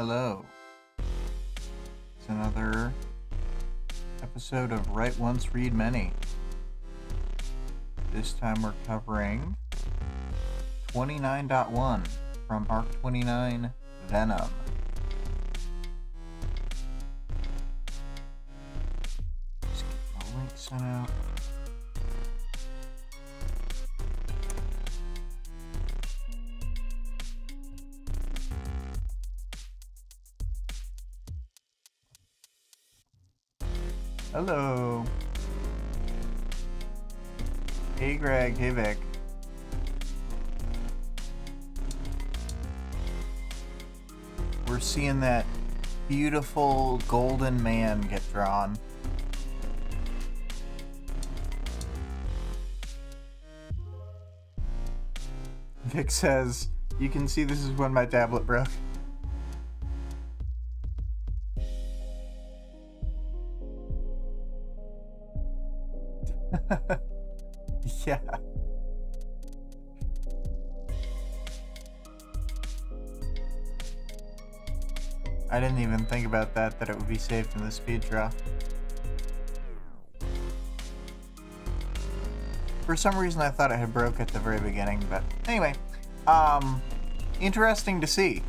Hello. It's another episode of Write Once, Read Many. This time we're covering 29.1 from Arc 29, Venom. Just get the link sent out. Hello. Hey Greg, hey Vic. We're seeing that beautiful golden man get drawn. Vic says, you can see this is when my tablet broke. Yeah. I didn't even think about that it would be saved in the speed draw. For some reason I thought it had broke at the very beginning, but anyway, interesting to see.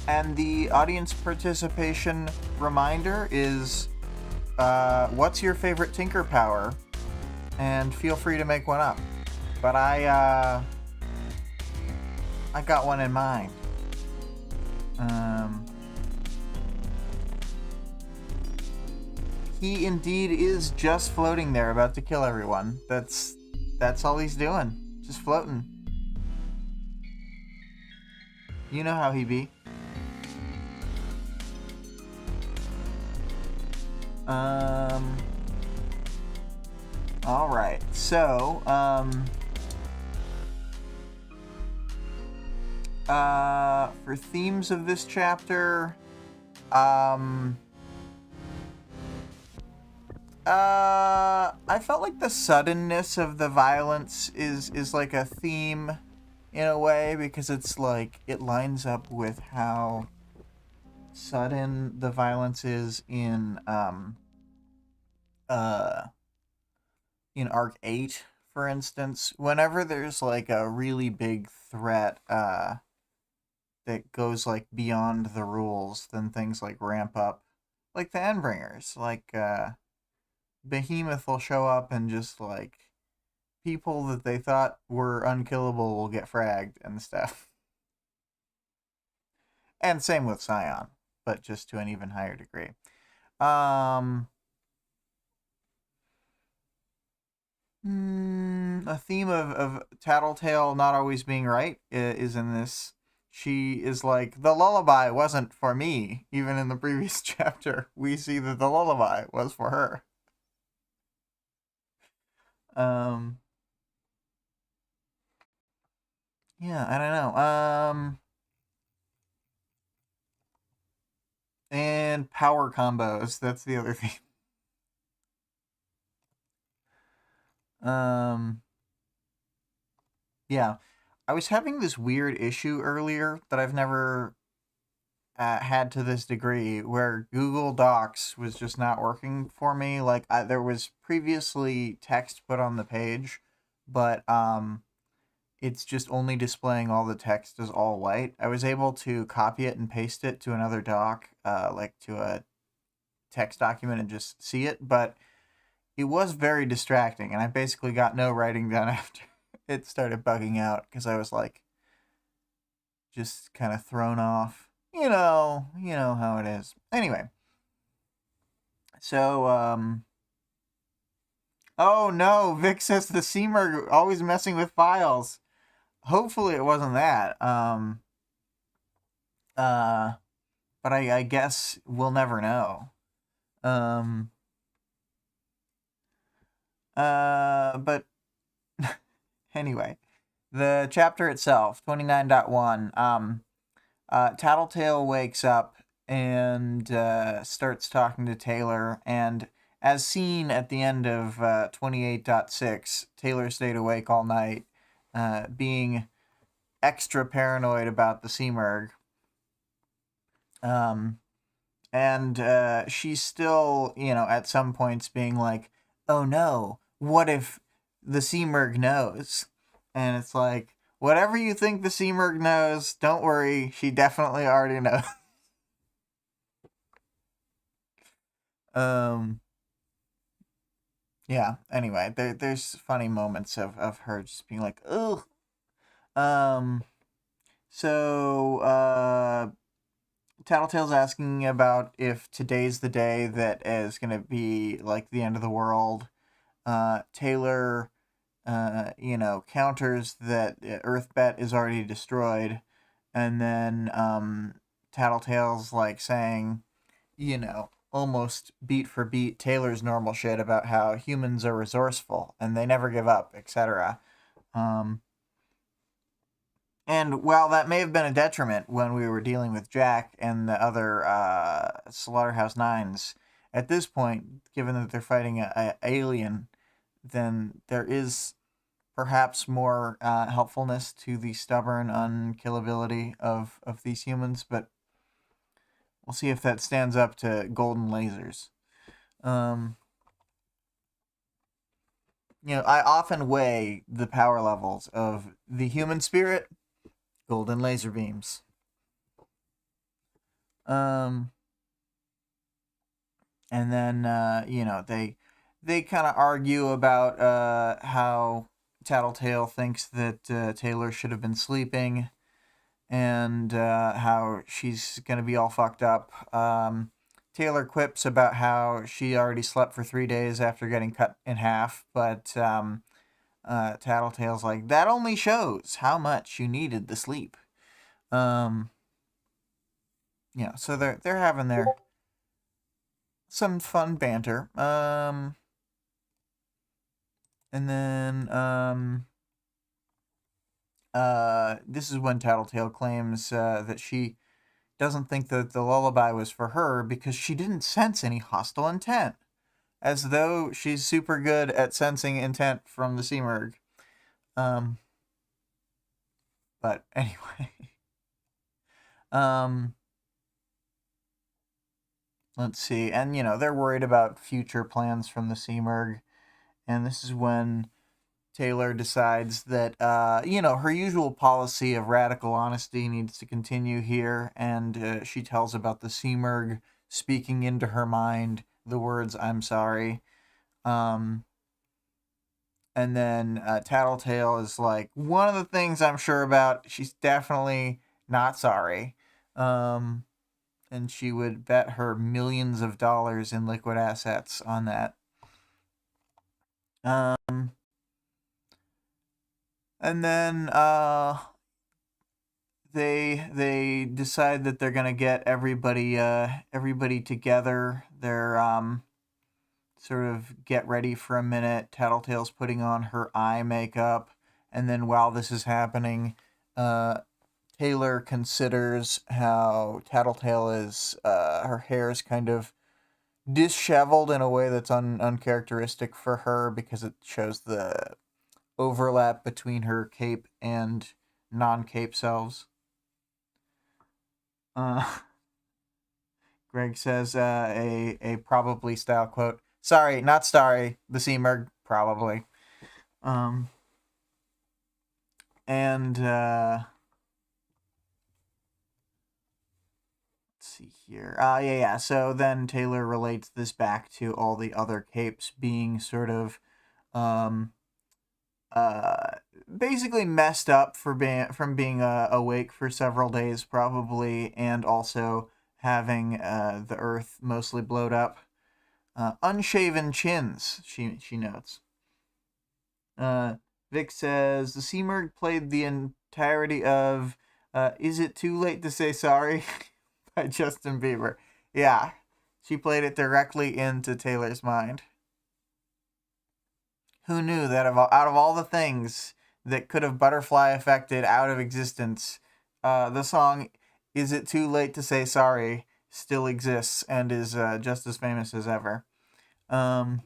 And the audience participation reminder is, what's your favorite Tinker power? And feel free to make one up. But I got one in mind. He indeed is just floating there, about to kill everyone. That's all he's doing. Just floating. You know how he be. Alright, so, for themes of this chapter, I felt like the suddenness of the violence is like a theme in a way, because it's like, it lines up with how sudden the violence is in Arc 8, for instance. Whenever there's like a really big threat that goes like beyond the rules, then things like ramp up. Like the Endbringers, like Behemoth will show up and just like people that they thought were unkillable will get fragged and stuff. And same with Scion, but just to an even higher degree. A theme of Tattletale not always being right is in this. She is like, the lullaby wasn't for me. Even in the previous chapter, we see that the lullaby was for her. Yeah, I don't know. And power combos, that's the other thing. Yeah. I was having this weird issue earlier that I've never had to this degree, where Google Docs was just not working for me. Like, there was previously text put on the page, but it's just only displaying all the text as all white. I was able to copy it and paste it to another doc, like to a text document, and just see it, but it was very distracting, and I basically got no writing done after it started bugging out, because I was like, just kind of thrown off. You know how it is. Anyway. So, oh no, Vic says the Seamer always messing with files. Hopefully it wasn't that. But I guess we'll never know. But anyway, the chapter itself, 29.1, Tattletale wakes up and starts talking to Taylor, and as seen at the end of 28.6, Taylor stayed awake all night, being extra paranoid about the Seamerg. And she's still, at some points being like, oh no, what if the Seamerg knows? And it's like, whatever you think the Seamerg knows, don't worry, she definitely already knows. Yeah, anyway, there's funny moments of her just being like, ugh. So, Tattletale's asking about if today's the day that is going to be, like, the end of the world. Taylor, counters that Earthbet is already destroyed. And then, Tattletale's, like, saying, almost beat for beat Taylor's normal shit about how humans are resourceful and they never give up, etc. And while that may have been a detriment when we were dealing with Jack and the other Slaughterhouse Nines, at this point, given that they're fighting a alien, then there is perhaps more helpfulness to the stubborn unkillability of these humans, but we'll see if that stands up to golden lasers. I often weigh the power levels of the human spirit, golden laser beams. And then, they kind of argue about how Tattletale thinks that Taylor should have been sleeping, and how she's going to be all fucked up. Taylor quips about how she already slept for 3 days after getting cut in half, but Tattletale's like, that only shows how much you needed the sleep. So they're having their some fun banter. And then this is when Tattletale claims that she doesn't think that the lullaby was for her because she didn't sense any hostile intent, as though she's super good at sensing intent from the Seamerg. But anyway, let's see, and they're worried about future plans from the Seamerg, and this is when Taylor decides that, her usual policy of radical honesty needs to continue here, and she tells about the Seamerg speaking into her mind the words, I'm sorry. And then Tattletale is like, one of the things I'm sure about, she's definitely not sorry. And she would bet her millions of dollars in liquid assets on that. And then they decide that they're gonna get everybody together. They're sort of get ready for a minute. Tattletale's putting on her eye makeup, and then while this is happening, Taylor considers how Tattletale is her hair is kind of disheveled in a way that's uncharacteristic for her, because it shows the overlap between her cape and non-cape selves. Greg says a probably style quote. Sorry, not starry. The Seamerg, probably. And let's see here. Yeah. So then Taylor relates this back to all the other capes being sort of basically messed up from being awake for several days, probably, and also having the Earth mostly blowed up. Unshaven chins, she notes. Vic says the Seamerg played the entirety of "Is It Too Late to Say Sorry" by Justin Bieber. Yeah, she played it directly into Taylor's mind. Who knew that out of all the things that could have butterfly affected out of existence, the song "Is It Too Late to Say Sorry" still exists and is just as famous as ever. Um,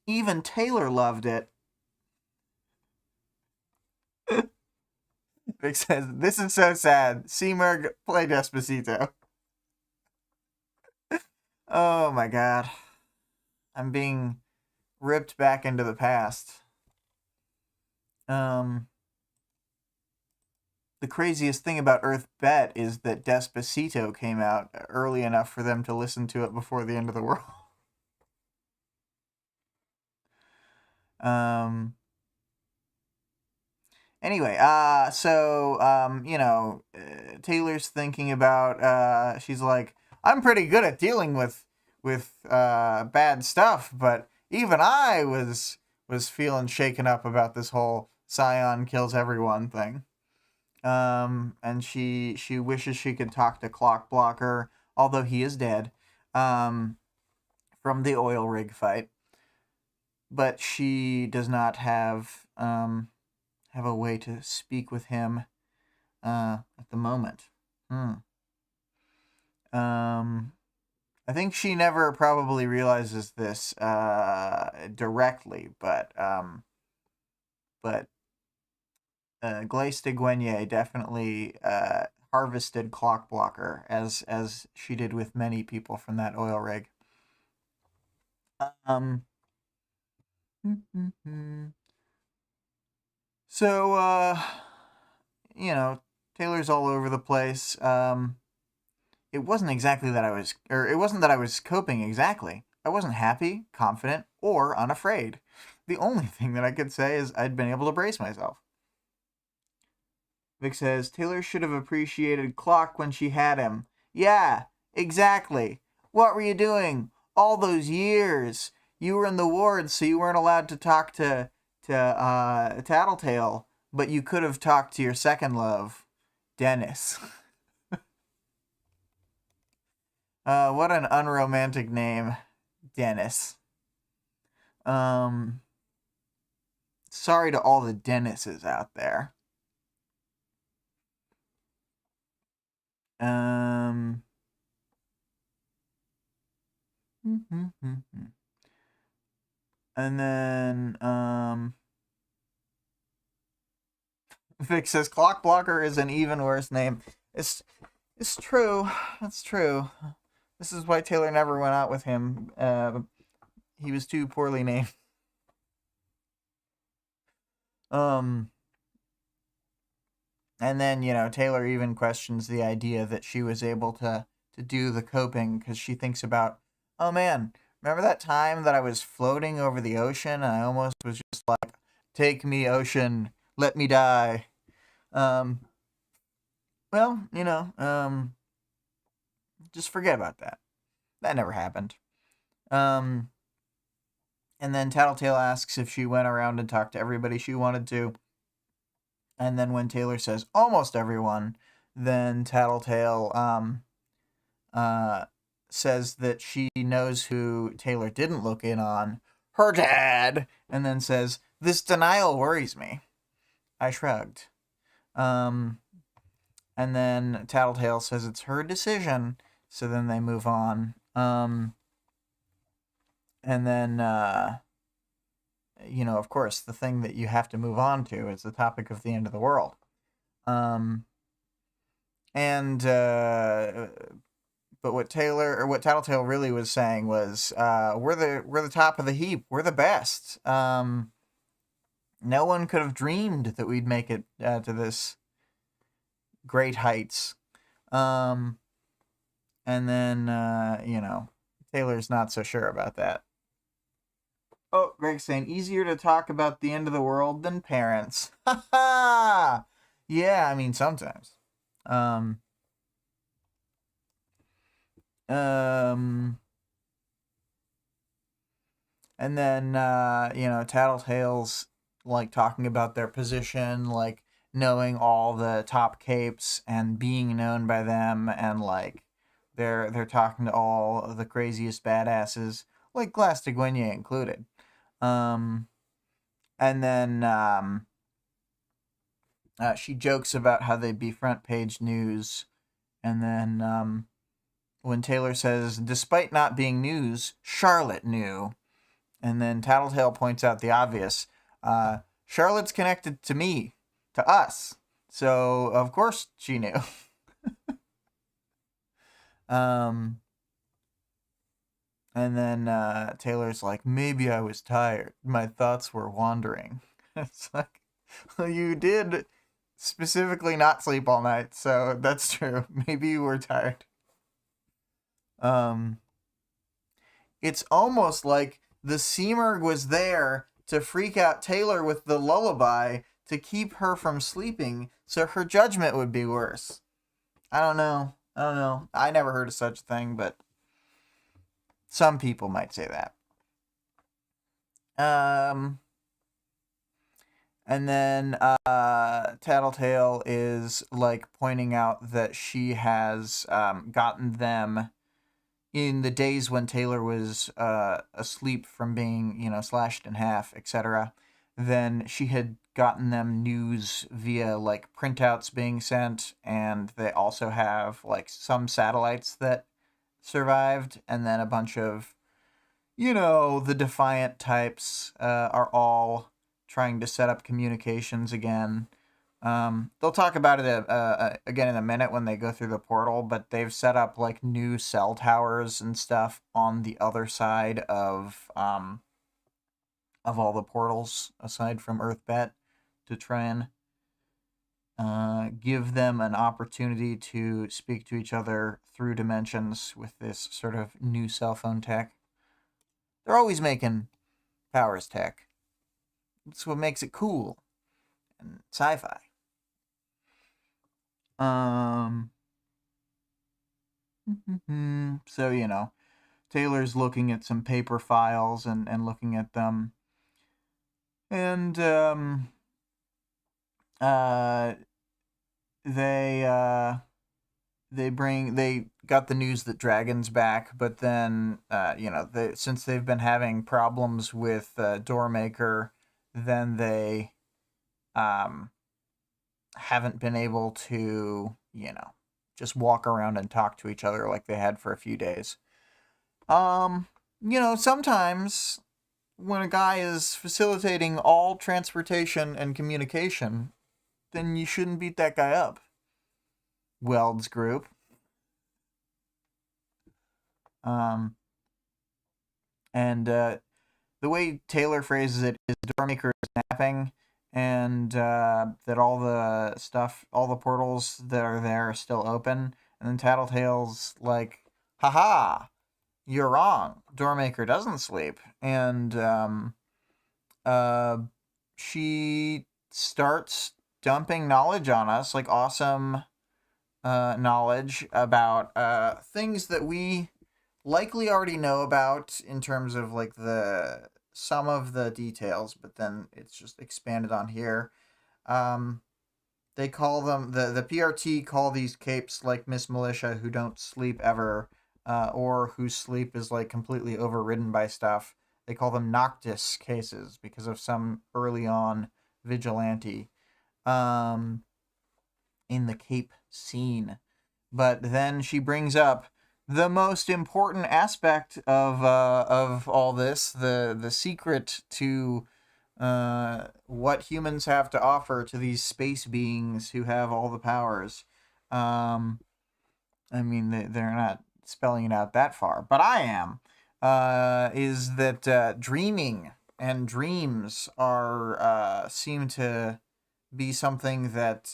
even Taylor loved it. Vic says, "This is so sad. Seamerg, play Despacito." Oh my god. I'm being ripped back into the past. The craziest thing about Earth Bet is that Despacito came out early enough for them to listen to it before the end of the world. Um, anyway, Taylor's thinking about, she's like, I'm pretty good at dealing with bad stuff, but even I was feeling shaken up about this whole Scion kills everyone thing. And she wishes she could talk to Clock Blocker, although he is dead, from the oil rig fight. But she does not have a way to speak with him at the moment. I think she never probably realizes this directly, but Glace de Guenier definitely harvested Clock Blocker, as she did with many people from that oil rig. So, Taylor's all over the place. It wasn't exactly that it wasn't that I was coping exactly. I wasn't happy, confident, or unafraid. The only thing that I could say is I'd been able to brace myself. Vic says, Taylor should have appreciated Clock when she had him. Yeah, exactly. What were you doing all those years? You were in the wards, so you weren't allowed to talk to Tattletale, but you could have talked to your second love, Dennis. What an unromantic name, Dennis. Sorry to all the Dennises out there. And then, Vic says Clock Blocker is an even worse name. It's true. It's true. This is why Taylor never went out with him. He was too poorly named. And then, Taylor even questions the idea that she was able to do the coping because she thinks about, oh man, remember that time that I was floating over the ocean and I almost was just like, take me, ocean, let me die. Well, just forget about that. That never happened. And then Tattletale asks if she went around and talked to everybody she wanted to. And then when Taylor says almost everyone, then Tattletale says that she knows who Taylor didn't look in on, her dad, and then says, this denial worries me. I shrugged. And then Tattletale says it's her decision, so then they move on. And then, of course, the thing that you have to move on to is the topic of the end of the world. But what Tattletale really was saying was, we're the top of the heap. We're the best. No one could have dreamed that we'd make it to this great heights. And then, Taylor's not so sure about that. Oh, Greg's saying, easier to talk about the end of the world than parents. Ha ha! Yeah, I mean, sometimes. And then, Tattletale's, like, talking about their position, like, knowing all the top capes and being known by them, and, like, they're talking to all of the craziest badasses, like Glass de Guenier included. And then, she jokes about how they'd be front page news, and then, when Taylor says, despite not being news, Charlotte knew. And then Tattletale points out the obvious. Charlotte's connected to me, to us. So, of course, she knew. And then Taylor's like, maybe I was tired. My thoughts were wandering. It's like, well, you did specifically not sleep all night, so that's true. Maybe you were tired. It's almost like the Seamerg was there to freak out Taylor with the lullaby to keep her from sleeping, so her judgment would be worse. I don't know. I never heard of such a thing, but some people might say that. And then Tattletale is like pointing out that she has gotten them in the days when Taylor was asleep from being, slashed in half, etc. Then she had gotten them news via like printouts being sent, and they also have like some satellites that survived, and then a bunch of, the Defiant types are all trying to set up communications again. They'll talk about it again in a minute when they go through the portal, but they've set up like new cell towers and stuff on the other side of all the portals aside from Earthbet to try and give them an opportunity to speak to each other through dimensions with this sort of new cell phone tech. They're always making powers tech. That's what makes it cool and sci-fi. So, Taylor's looking at some paper files and looking at them. And, they got the news that Dragon's back, but then, since they've been having problems with Doormaker, then they, haven't been able to, just walk around and talk to each other like they had for a few days. Sometimes when a guy is facilitating all transportation and communication, then you shouldn't beat that guy up. Weld's group. And the way Taylor phrases it is Doormaker is napping, and that all the portals that are there are still open. And then Tattletale's like, haha, you're wrong. Doormaker doesn't sleep. And she starts dumping knowledge on us, like awesome knowledge about things that we likely already know about in terms of like some of the details, but then it's just expanded on here. They call them, the PRT call these capes like Miss Militia who don't sleep ever, or whose sleep is like completely overridden by stuff. They call them Noctis cases because of some early on vigilante in the cape scene. But then she brings up the most important aspect of all this, the secret to what humans have to offer to these space beings who have all the powers. I mean, they're not spelling it out that far, but I am. Is that dreaming and dreams are seem to be something that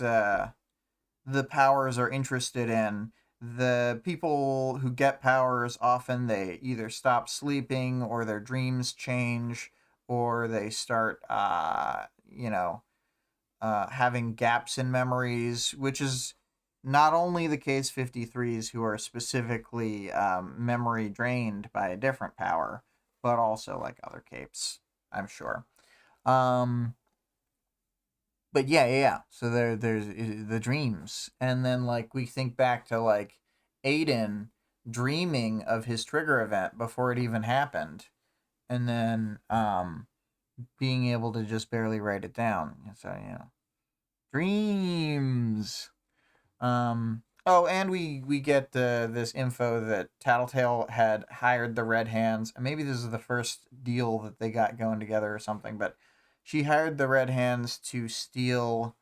the powers are interested in. The people who get powers, often they either stop sleeping or their dreams change, or they start, having gaps in memories, which is not only the case 53s who are specifically memory drained by a different power, but also like other capes, I'm sure. But yeah. So there's the dreams, and then like we think back to like Aiden dreaming of his trigger event before it even happened, and then being able to just barely write it down. So dreams. Oh, and we get this info that Tattletale had hired the Red Hands, and maybe this is the first deal that they got going together or something. But she hired the Red Hands to steal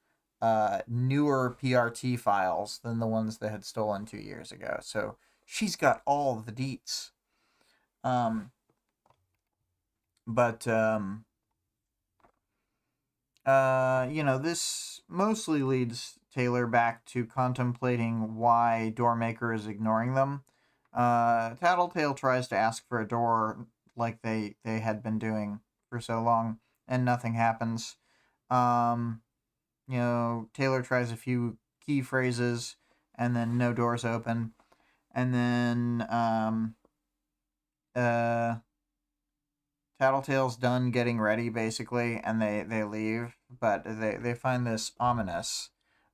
newer PRT files than the ones they had stolen 2 years ago. So she's got all the deets. Um, but this mostly leads Taylor back to contemplating why Doormaker is ignoring them. Tattletale tries to ask for a door like they had been doing for so long, and nothing happens. Um, Taylor tries a few key phrases, and then no doors open. And then uh, Tattletale's done getting ready, basically, and they leave, but they find this ominous.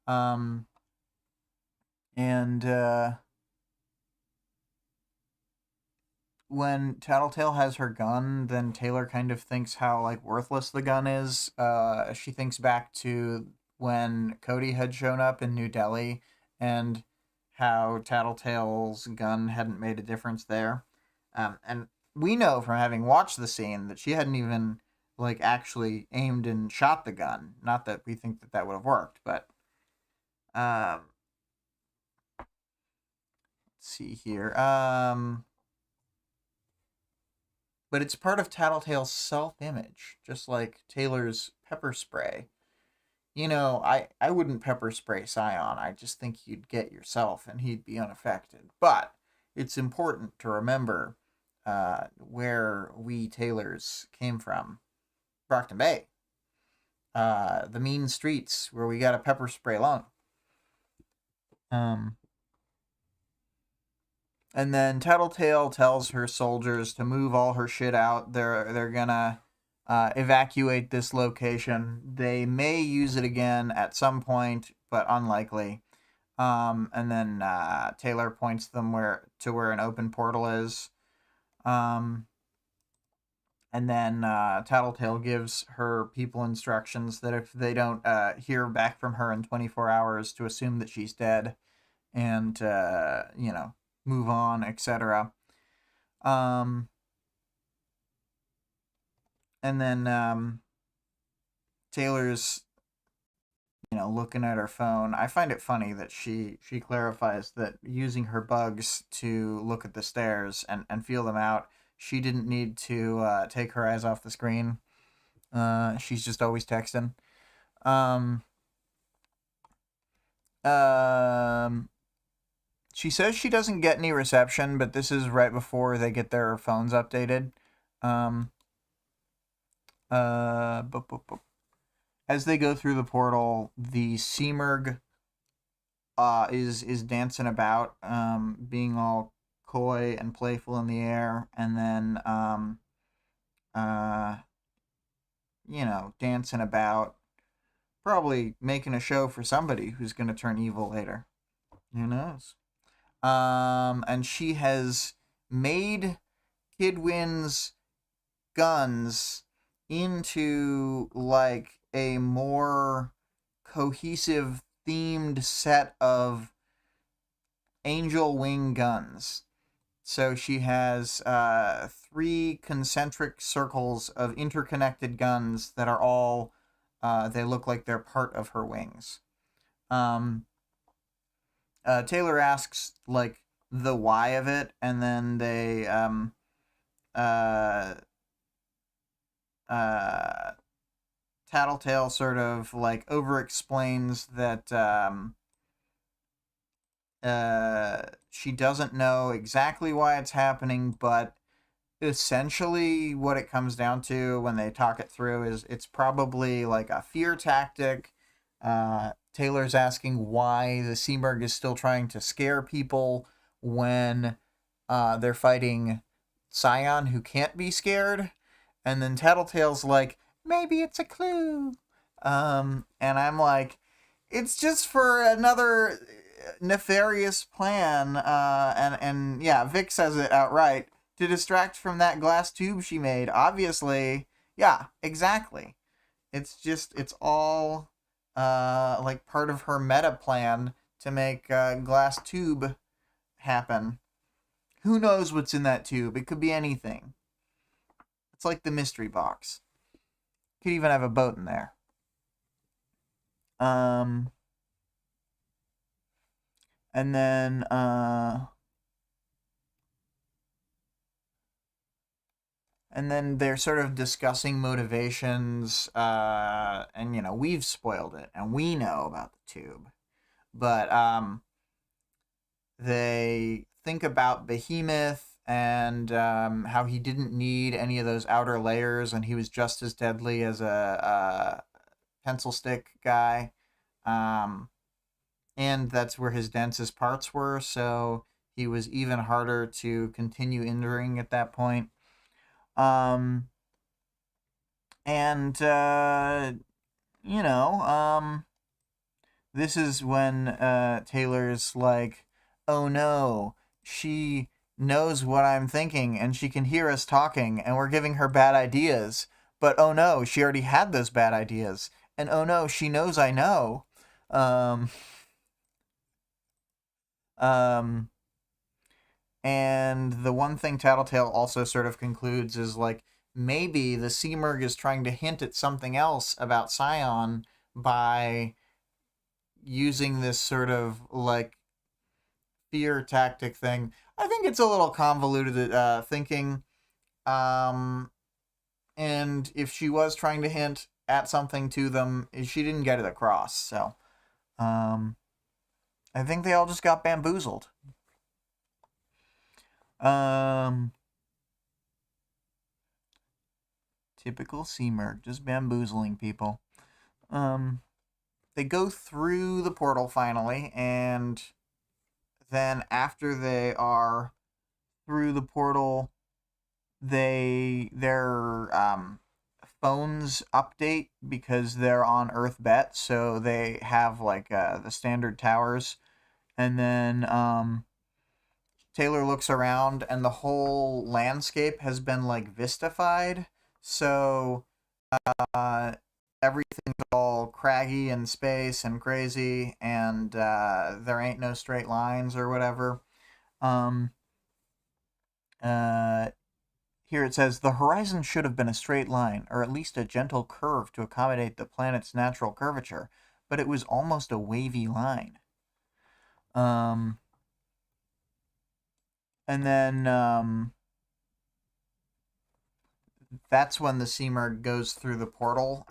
Um, and when Tattletale has her gun, then Taylor kind of thinks how like worthless the gun is. She thinks back to when Cody had shown up in New Delhi and how Tattletale's gun hadn't made a difference there. And we know from having watched the scene that she hadn't even like actually aimed and shot the gun. Not that we think that that would have worked, but let's see here. But it's part of Tattletale's self-image, just like Taylor's pepper spray. I wouldn't pepper spray Scion. I just think you'd get yourself and he'd be unaffected. But it's important to remember where we Taylors came from. Brockton Bay. The mean streets where we got a pepper spray lung. And then Tattletale tells her soldiers to move all her shit out. They're gonna evacuate this location. They may use it again at some point, but unlikely. And then Taylor points them to where an open portal is. And then Tattletale gives her people instructions that if they don't hear back from her in 24 hours, to assume that she's dead, and move on, etc. And then Taylor's looking at her phone. I find it funny that she clarifies that using her bugs to look at the stairs and feel them out, she didn't need to take her eyes off the screen. She's just always texting. She says she doesn't get any reception, but this is right before they get their phones updated. As they go through the portal, the Seamerg is dancing about, being all coy and playful in the air, and then dancing about, probably making a show for somebody who's gonna turn evil later. Who knows? And she has made Kidwin's guns into like a more cohesive themed set of angel wing guns. So she has 3 concentric circles of interconnected guns that are all they look like they're part of her wings. Taylor asks like the why of it, and then they Tattletale sort of like over explains that she doesn't know exactly why it's happening, but essentially what it comes down to when they talk it through is it's probably like a fear tactic. Taylor's asking why the Seamerg is still trying to scare people when they're fighting Scion, who can't be scared. And then Tattletale's like, maybe it's a clue. And I'm like, it's just for another nefarious plan. And yeah, Vic says it outright. To distract from that glass tube she made. Obviously, yeah, exactly. It's all like part of her meta plan to make a glass tube happen. Who knows what's in that tube? It could be anything. It's like the mystery box. Could even have a boat in there. And then they're sort of discussing motivations, and you know, we've spoiled it and we know about the tube, but they think about Behemoth and how he didn't need any of those outer layers and he was just as deadly as a pencil stick guy. And that's where his densest parts were, so he was even harder to continue injuring at that point. And you know, this is when Taylor's like, oh no, she knows what I'm thinking and she can hear us talking and we're giving her bad ideas. But oh no, she already had those bad ideas. And oh no, she knows I know. And the one thing Tattletale also sort of concludes is like, maybe the Seamerg is trying to hint at something else about Scion by using this sort of like fear tactic thing. I think it's a little convoluted thinking. And if she was trying to hint at something to them, she didn't get it across. So I think they all just got bamboozled. Typical Seamerg, just bamboozling people. They go through the portal finally, and then after they are through the portal, their phones update because they're on Earth Bet, so they have like the standard towers, and then Taylor looks around and the whole landscape has been like vistified, so everything's all craggy and space and crazy, and there ain't no straight lines or whatever. Here it says, the horizon should have been a straight line, or at least a gentle curve to accommodate the planet's natural curvature, but it was almost a wavy line. And then that's when the Seamerg goes through the portal.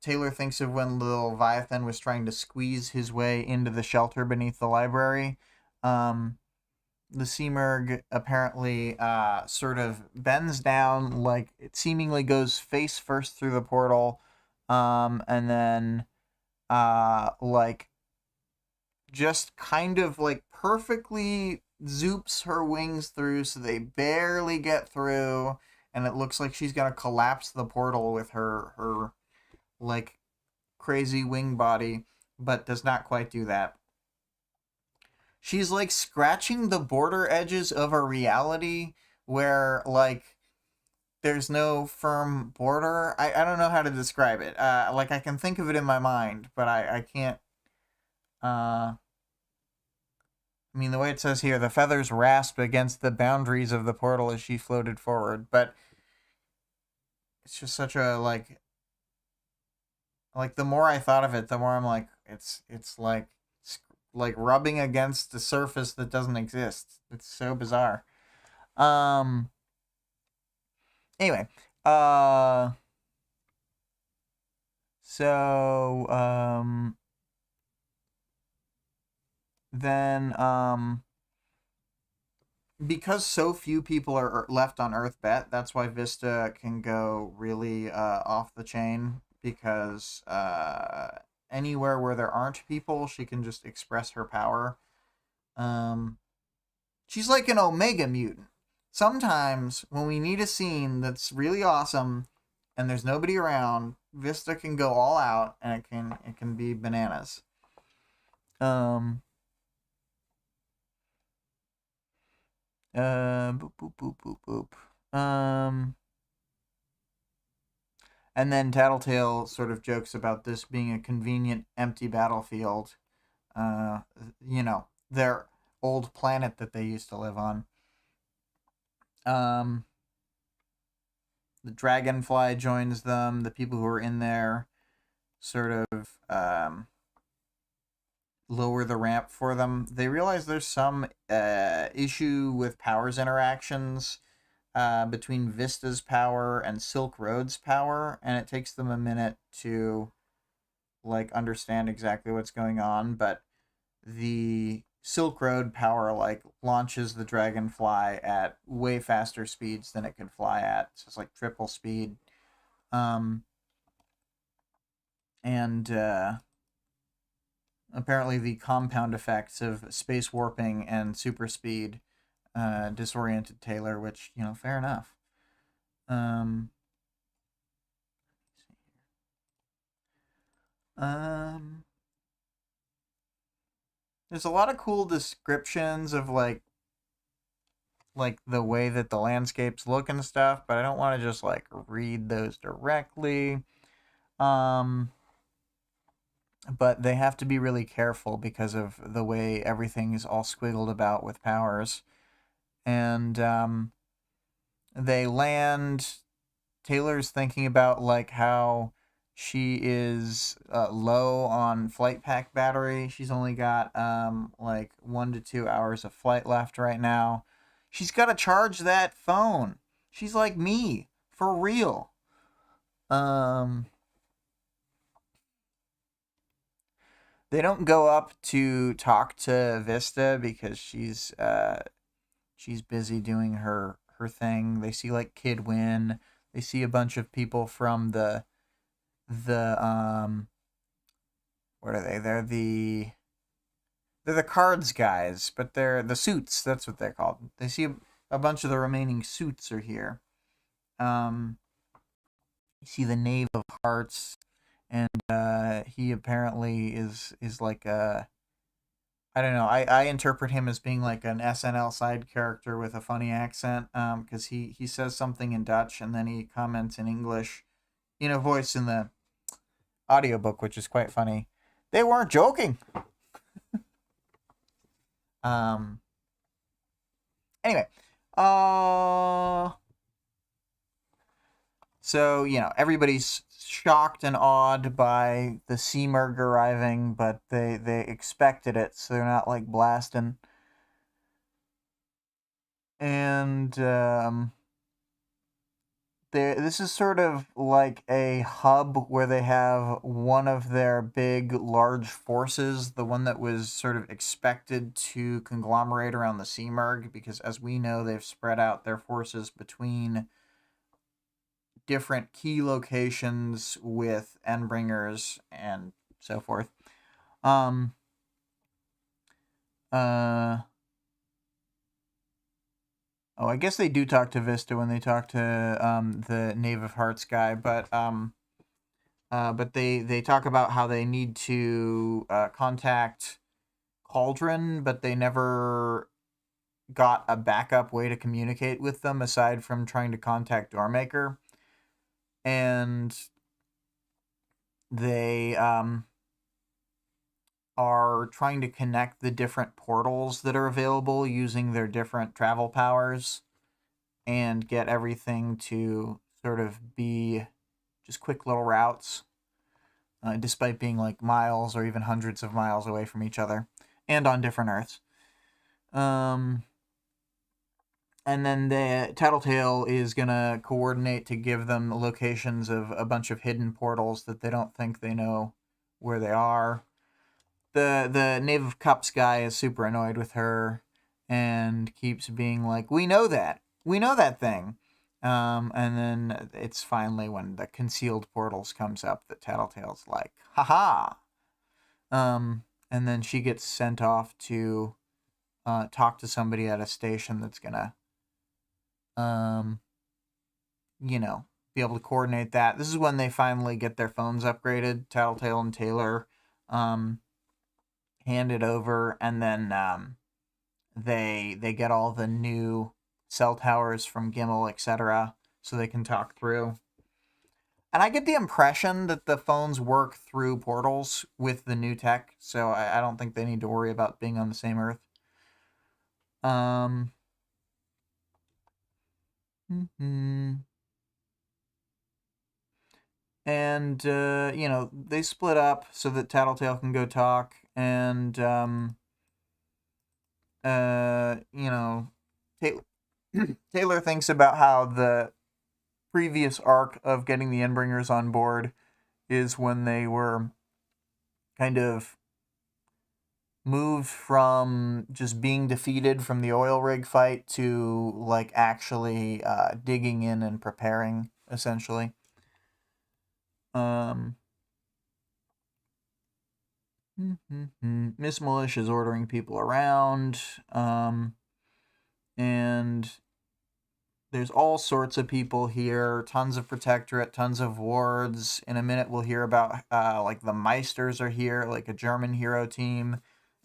Taylor thinks of when the Leviathan was trying to squeeze his way into the shelter beneath the library. The Seamerg apparently sort of bends down, like it seemingly goes face first through the portal, and then like just kind of like perfectly zoops her wings through so they barely get through, and it looks like she's gonna collapse the portal with her like crazy wing body, but does not quite do that. She's like scratching the border edges of a reality where like there's no firm border. I don't know how to describe it. Like I can think of it in my mind, but I can't. I mean, the way it says here, the feathers rasped against the boundaries of the portal as she floated forward, but it's just such a like the more I thought of it, the more I'm like, it's like rubbing against the surface that doesn't exist. It's so bizarre. Anyway, so then because so few people are left on Earth Bet, that's why Vista can go really off the chain, because anywhere where there aren't people, she can just express her power. She's like an Omega mutant. Sometimes when we need a scene that's really awesome and there's nobody around, Vista can go all out and it can be bananas. Boop, boop, boop, boop, boop. And then Tattletale sort of jokes about this being a convenient empty battlefield. you know, their old planet that they used to live on. The dragonfly joins them. The people who are in there sort of lower the ramp for them. They realize there's some issue with powers interactions between Vista's power and Silk Road's power, and it takes them a minute to like understand exactly what's going on. But the Silk Road power like launches the dragonfly at way faster speeds than it could fly at. So it's like triple speed. And apparently the compound effects of space warping and super speed disoriented Taylor, which, you know, fair enough. Um, there's a lot of cool descriptions of like the way that the landscapes look and stuff, but I don't want to just like read those directly. But they have to be really careful because of the way everything is all squiggled about with powers. And they land. Taylor's thinking about like how she is low on flight pack battery. She's only got like 1 to 2 hours of flight left right now. She's got to charge that phone. She's like me, for real. They don't go up to talk to Vista because she's busy doing her thing. They see like Kid Win. They see a bunch of people from the what are they? They're the cards guys, but they're the suits. That's what they're called. They see a bunch of the remaining suits are here. You see the Knave of Hearts, and he apparently is like a, I don't know. I interpret him as being like an SNL side character with a funny accent. Because he says something in Dutch and then he comments in English, in a voice in the audiobook, which is quite funny. They weren't joking. Anyway, so you know everybody's shocked and awed by the Seamerg arriving, but they expected it, so they're not like blasting. And this is sort of like a hub where they have one of their big, large forces, the one that was sort of expected to conglomerate around the Seamerg, because as we know, they've spread out their forces between different key locations with Endbringers and so forth. Oh, I guess they do talk to Vista when they talk to the Knave of Hearts guy, but they talk about how they need to contact Cauldron, but they never got a backup way to communicate with them aside from trying to contact Doormaker. And they are trying to connect the different portals that are available using their different travel powers and get everything to sort of be just quick little routes, despite being like miles or even hundreds of miles away from each other and on different Earths. And then the Tattletale is going to coordinate to give them locations of a bunch of hidden portals that they don't think they know where they are. The Knave of Cups guy is super annoyed with her and keeps being like, we know that thing. And then it's finally when the concealed portals comes up that Tattletale's like, haha. And then she gets sent off to talk to somebody at a station that's gonna you know, be able to coordinate that. This is when they finally get their phones upgraded. Tattletale and Taylor hand it over, and then they get all the new cell towers from Gimel, etc., so they can talk through. And I get the impression that the phones work through portals with the new tech, so I don't think they need to worry about being on the same Earth. Mm-hmm. And, they split up so that Tattletale can go talk, and, Taylor, Taylor thinks about how the previous arc of getting the Endbringers on board is when they were kind of moved from just being defeated from the oil rig fight to, like, actually digging in and preparing, essentially. Miss Militia is ordering people around, and there's all sorts of people here, tons of Protectorate, tons of wards. In a minute, we'll hear about, like, the Meisters are here, like a German hero team,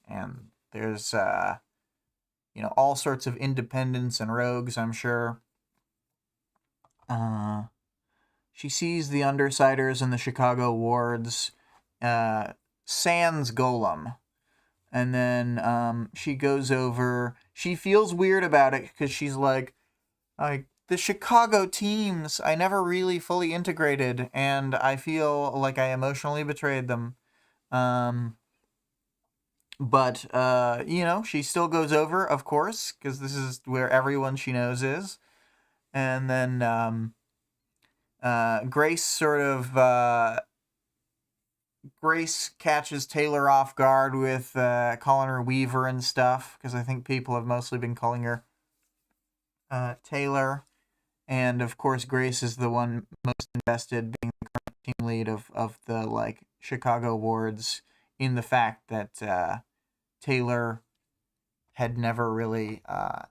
and there's, all sorts of independents and rogues, I'm sure. She sees the Undersiders and the Chicago wards, sans Golem. And then she goes over. She feels weird about it because she's like, the Chicago teams, I never really fully integrated, and I feel like I emotionally betrayed them. But she still goes over, of course, because this is where everyone she knows is. And then Grace Grace catches Taylor off guard with calling her Weaver and stuff, because I think people have mostly been calling her Taylor. And of course, Grace is the one most invested, being the current team lead of the, like, Chicago wards, in the fact that Taylor had never really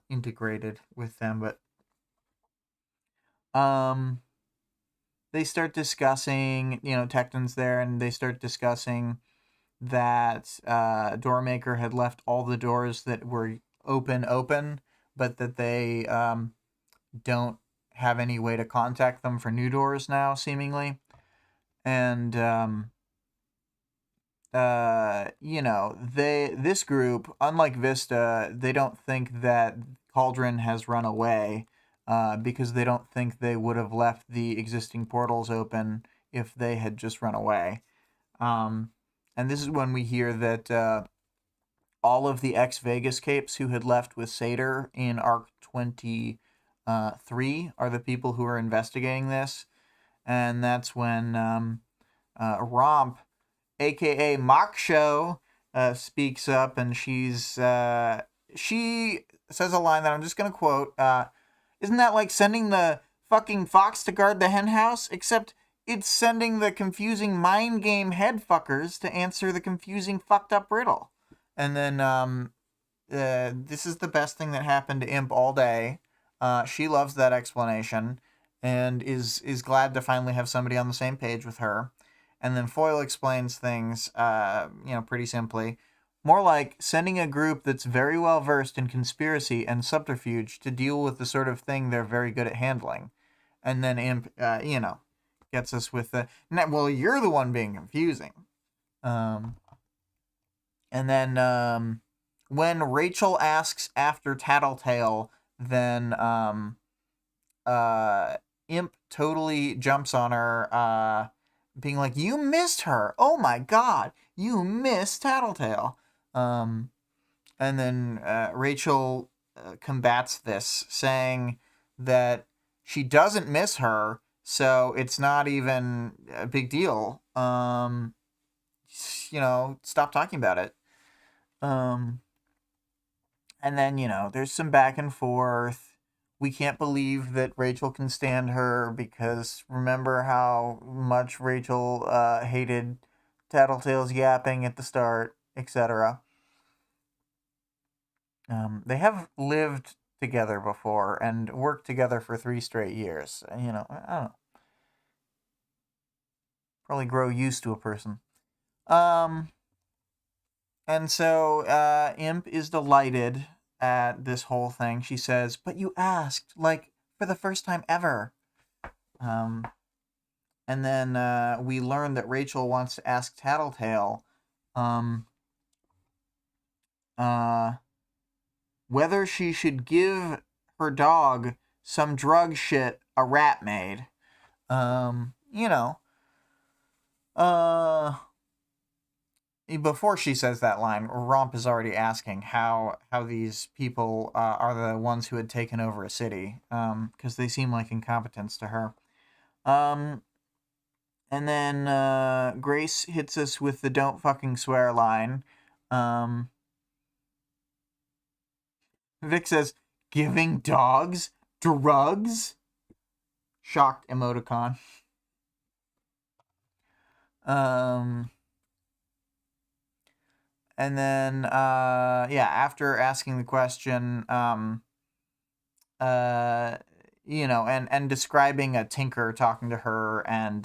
integrated with them. But they start discussing, Tecton's there, and they start discussing that Doormaker had left all the doors that were open, but that they don't have any way to contact them for new doors now, seemingly. And this group, unlike Vista, they don't think that Cauldron has run away, because they don't think they would have left the existing portals open if they had just run away. And this is when we hear that all of the ex-Vegas capes who had left with Satyr in Arc 23 are the people who are investigating this. And that's when Romp, a.k.a. Mock Show, speaks up, and she says a line that I'm just going to quote. Isn't that like sending the fucking fox to guard the hen house? Except it's sending the confusing mind game headfuckers to answer the confusing fucked up riddle. And then this is the best thing that happened to Imp all day. She loves that explanation and is glad to finally have somebody on the same page with her. And then Foil explains things, pretty simply. More like sending a group that's very well versed in conspiracy and subterfuge to deal with the sort of thing they're very good at handling. And then Imp, gets us with the, well, you're the one being confusing. And then when Rachel asks after Tattletale, then Imp totally jumps on her, being like, you missed her. Oh my god, you missed Tattletale. And then Rachel combats this, saying that she doesn't miss her, so it's not even a big deal. Stop talking about it. And then, there's some back and forth. We can't believe that Rachel can stand her, because remember how much Rachel hated Tattletale's yapping at the start, etc. They have lived together before and worked together for 3 straight years. I don't know. Probably grow used to a person. And so Imp is delighted at this whole thing. She says, but you asked, like, for the first time ever. And then we learn that Rachel wants to ask Tattletale um, whether she should give her dog some drug shit a rat made. You know, before she says that line, Romp is already asking how these people are the ones who had taken over a city, because they seem like incompetents to her. And then Grace hits us with the "don't fucking swear" line. Vic says, "Giving dogs drugs?" Shocked emoticon. And then after asking the question, and describing a tinker talking to her and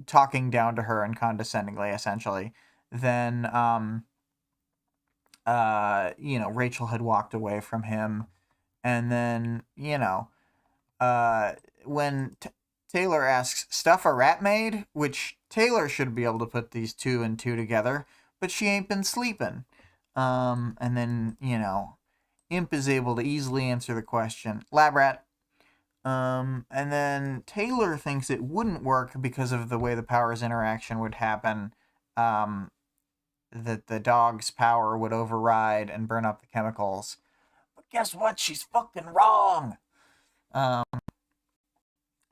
talking down to her and condescendingly, essentially, then Rachel had walked away from him, and then when Taylor asks, "Stuff a rat made?" which Taylor should be able to put these two and two together, but she ain't been sleeping. And then, Imp is able to easily answer the question, "Lab rat." And then Taylor thinks it wouldn't work because of the way the powers interaction would happen, that the dog's power would override and burn up the chemicals. But guess what? She's fucking wrong!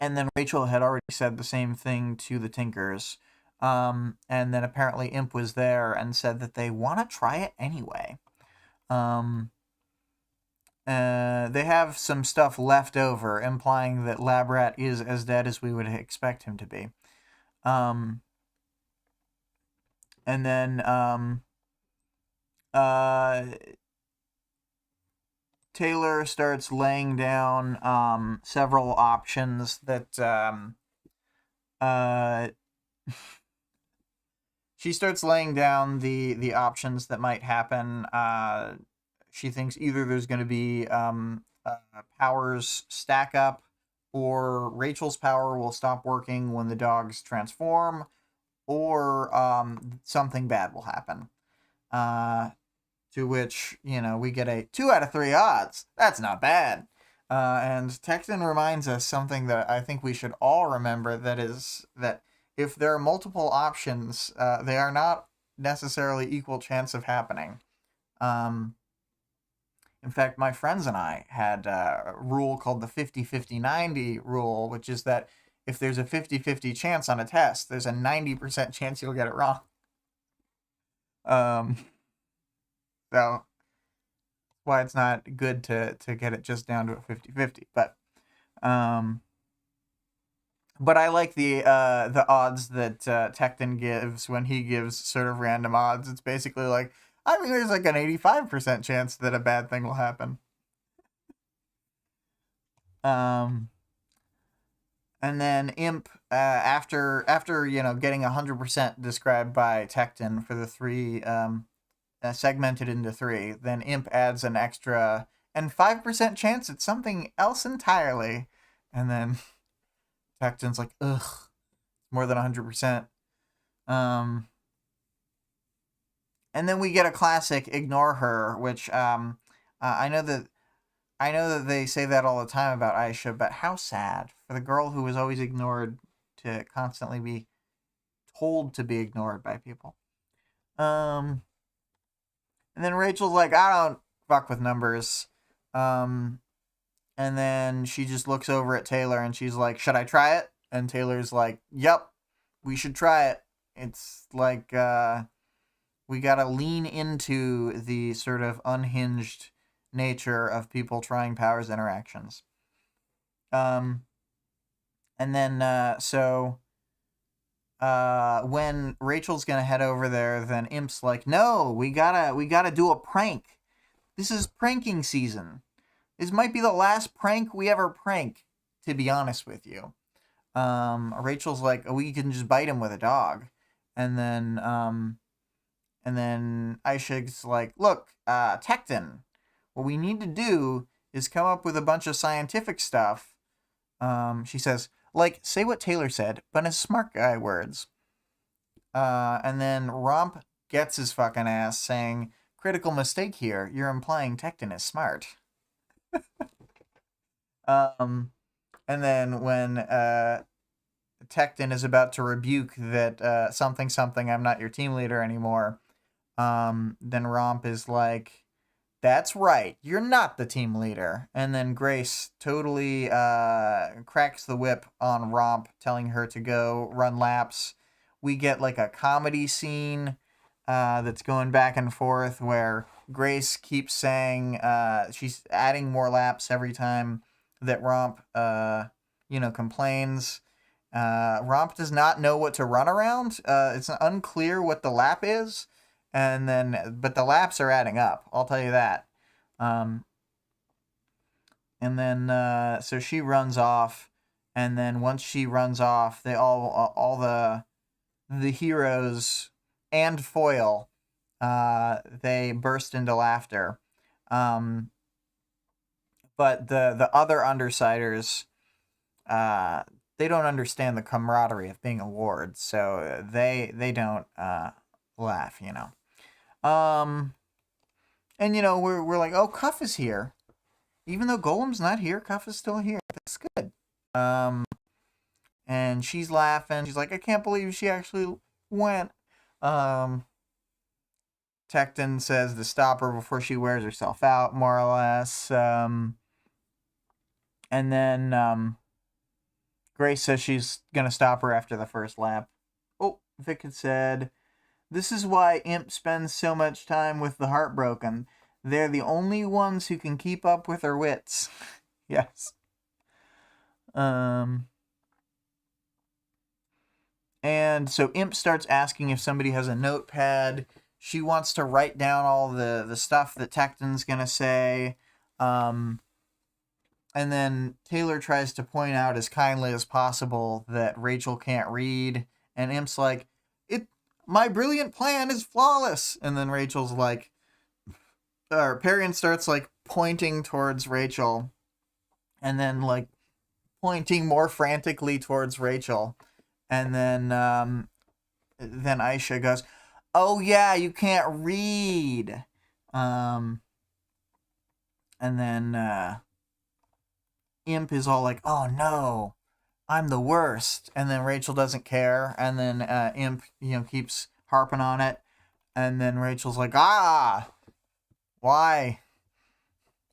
And then Rachel had already said the same thing to the Tinkers. And then apparently Imp was there and said that they want to try it anyway. They have some stuff left over, implying that Lab Rat is as dead as we would expect him to be. And then Taylor starts laying down several options that she starts laying down the options that might happen. She thinks either there's going to be powers stack up, or Rachel's power will stop working when the dogs transform, or something bad will happen. To which, we get a 2 out of 3 odds. That's not bad. And Texan reminds us something that I think we should all remember, that is that if there are multiple options, they are not necessarily equal chance of happening. In fact, my friends and I had a rule called the 50-50-90 rule, which is that if there's a 50-50 chance on a test, there's a 90% chance you'll get it wrong. So why it's not good to get it just down to a 50-50. But I like the odds that Tecton gives when he gives sort of random odds. It's basically like, I mean, there's like an 85% chance that a bad thing will happen. And then Imp, after getting 100% described by Tecton for the three, segmented into 3, then Imp adds an extra and 5% chance it's something else entirely, and then Tecton's like, ugh, more than 100%. And then we get a classic "ignore her," which I know that they say that all the time about Aisha, but how sad for the girl who was always ignored to constantly be told to be ignored by people. And then Rachel's like, "I don't fuck with numbers." And then she just looks over at Taylor and she's like, "Should I try it?" And Taylor's like, "Yep, we should try it." It's like we gotta lean into the sort of unhinged nature of people trying powers interactions. And then when Rachel's gonna head over there, then Imp's like, "No, we gotta do a prank. This is pranking season. This might be the last prank we ever prank, to be honest with you." Rachel's like, "Oh, we can just bite him with a dog." And then Aisha's like, "Look, Tecton, what we need to do is come up with a bunch of scientific stuff." She says, Like, say what Taylor said, but in smart guy words. And then Romp gets his fucking ass saying, critical mistake here. You're implying Tecton is smart. And then when Tecton is about to rebuke that something, I'm not your team leader anymore, then Romp is like, that's right, you're not the team leader. And then Grace totally cracks the whip on Romp, telling her to go run laps. We get like a comedy scene that's going back and forth where Grace keeps saying she's adding more laps every time that Romp, complains. Romp does not know what to run around. It's unclear what the lap is. But the laps are adding up. I'll tell you that. And then, so she runs off, and then once she runs off, they all the heroes and Foil, they burst into laughter. But the other Undersiders, they don't understand the camaraderie of being a ward, so they don't laugh, And we're like, oh, Cuff is here. Even though Golem's not here, Cuff is still here. That's good. And she's laughing. She's like, I can't believe she actually went. Tecton says to stop her before she wears herself out, more or less. And then Grace says she's gonna stop her after the first lap. Oh, Vic had said, this is why Imp spends so much time with the heartbroken. They're the only ones who can keep up with her wits. Yes. And so Imp starts asking if somebody has a notepad. She wants to write down all the stuff that Tecton's gonna say. And then Taylor tries to point out as kindly as possible that Rachel can't read. And Imp's like, my brilliant plan is flawless. And then Rachel's like, or Perian starts like pointing towards Rachel. And then like pointing more frantically towards Rachel. And then Aisha goes, oh yeah, you can't read. And then Imp is all like, oh no, I'm the worst. And then Rachel doesn't care. And then Imp, keeps harping on it. And then Rachel's like, why?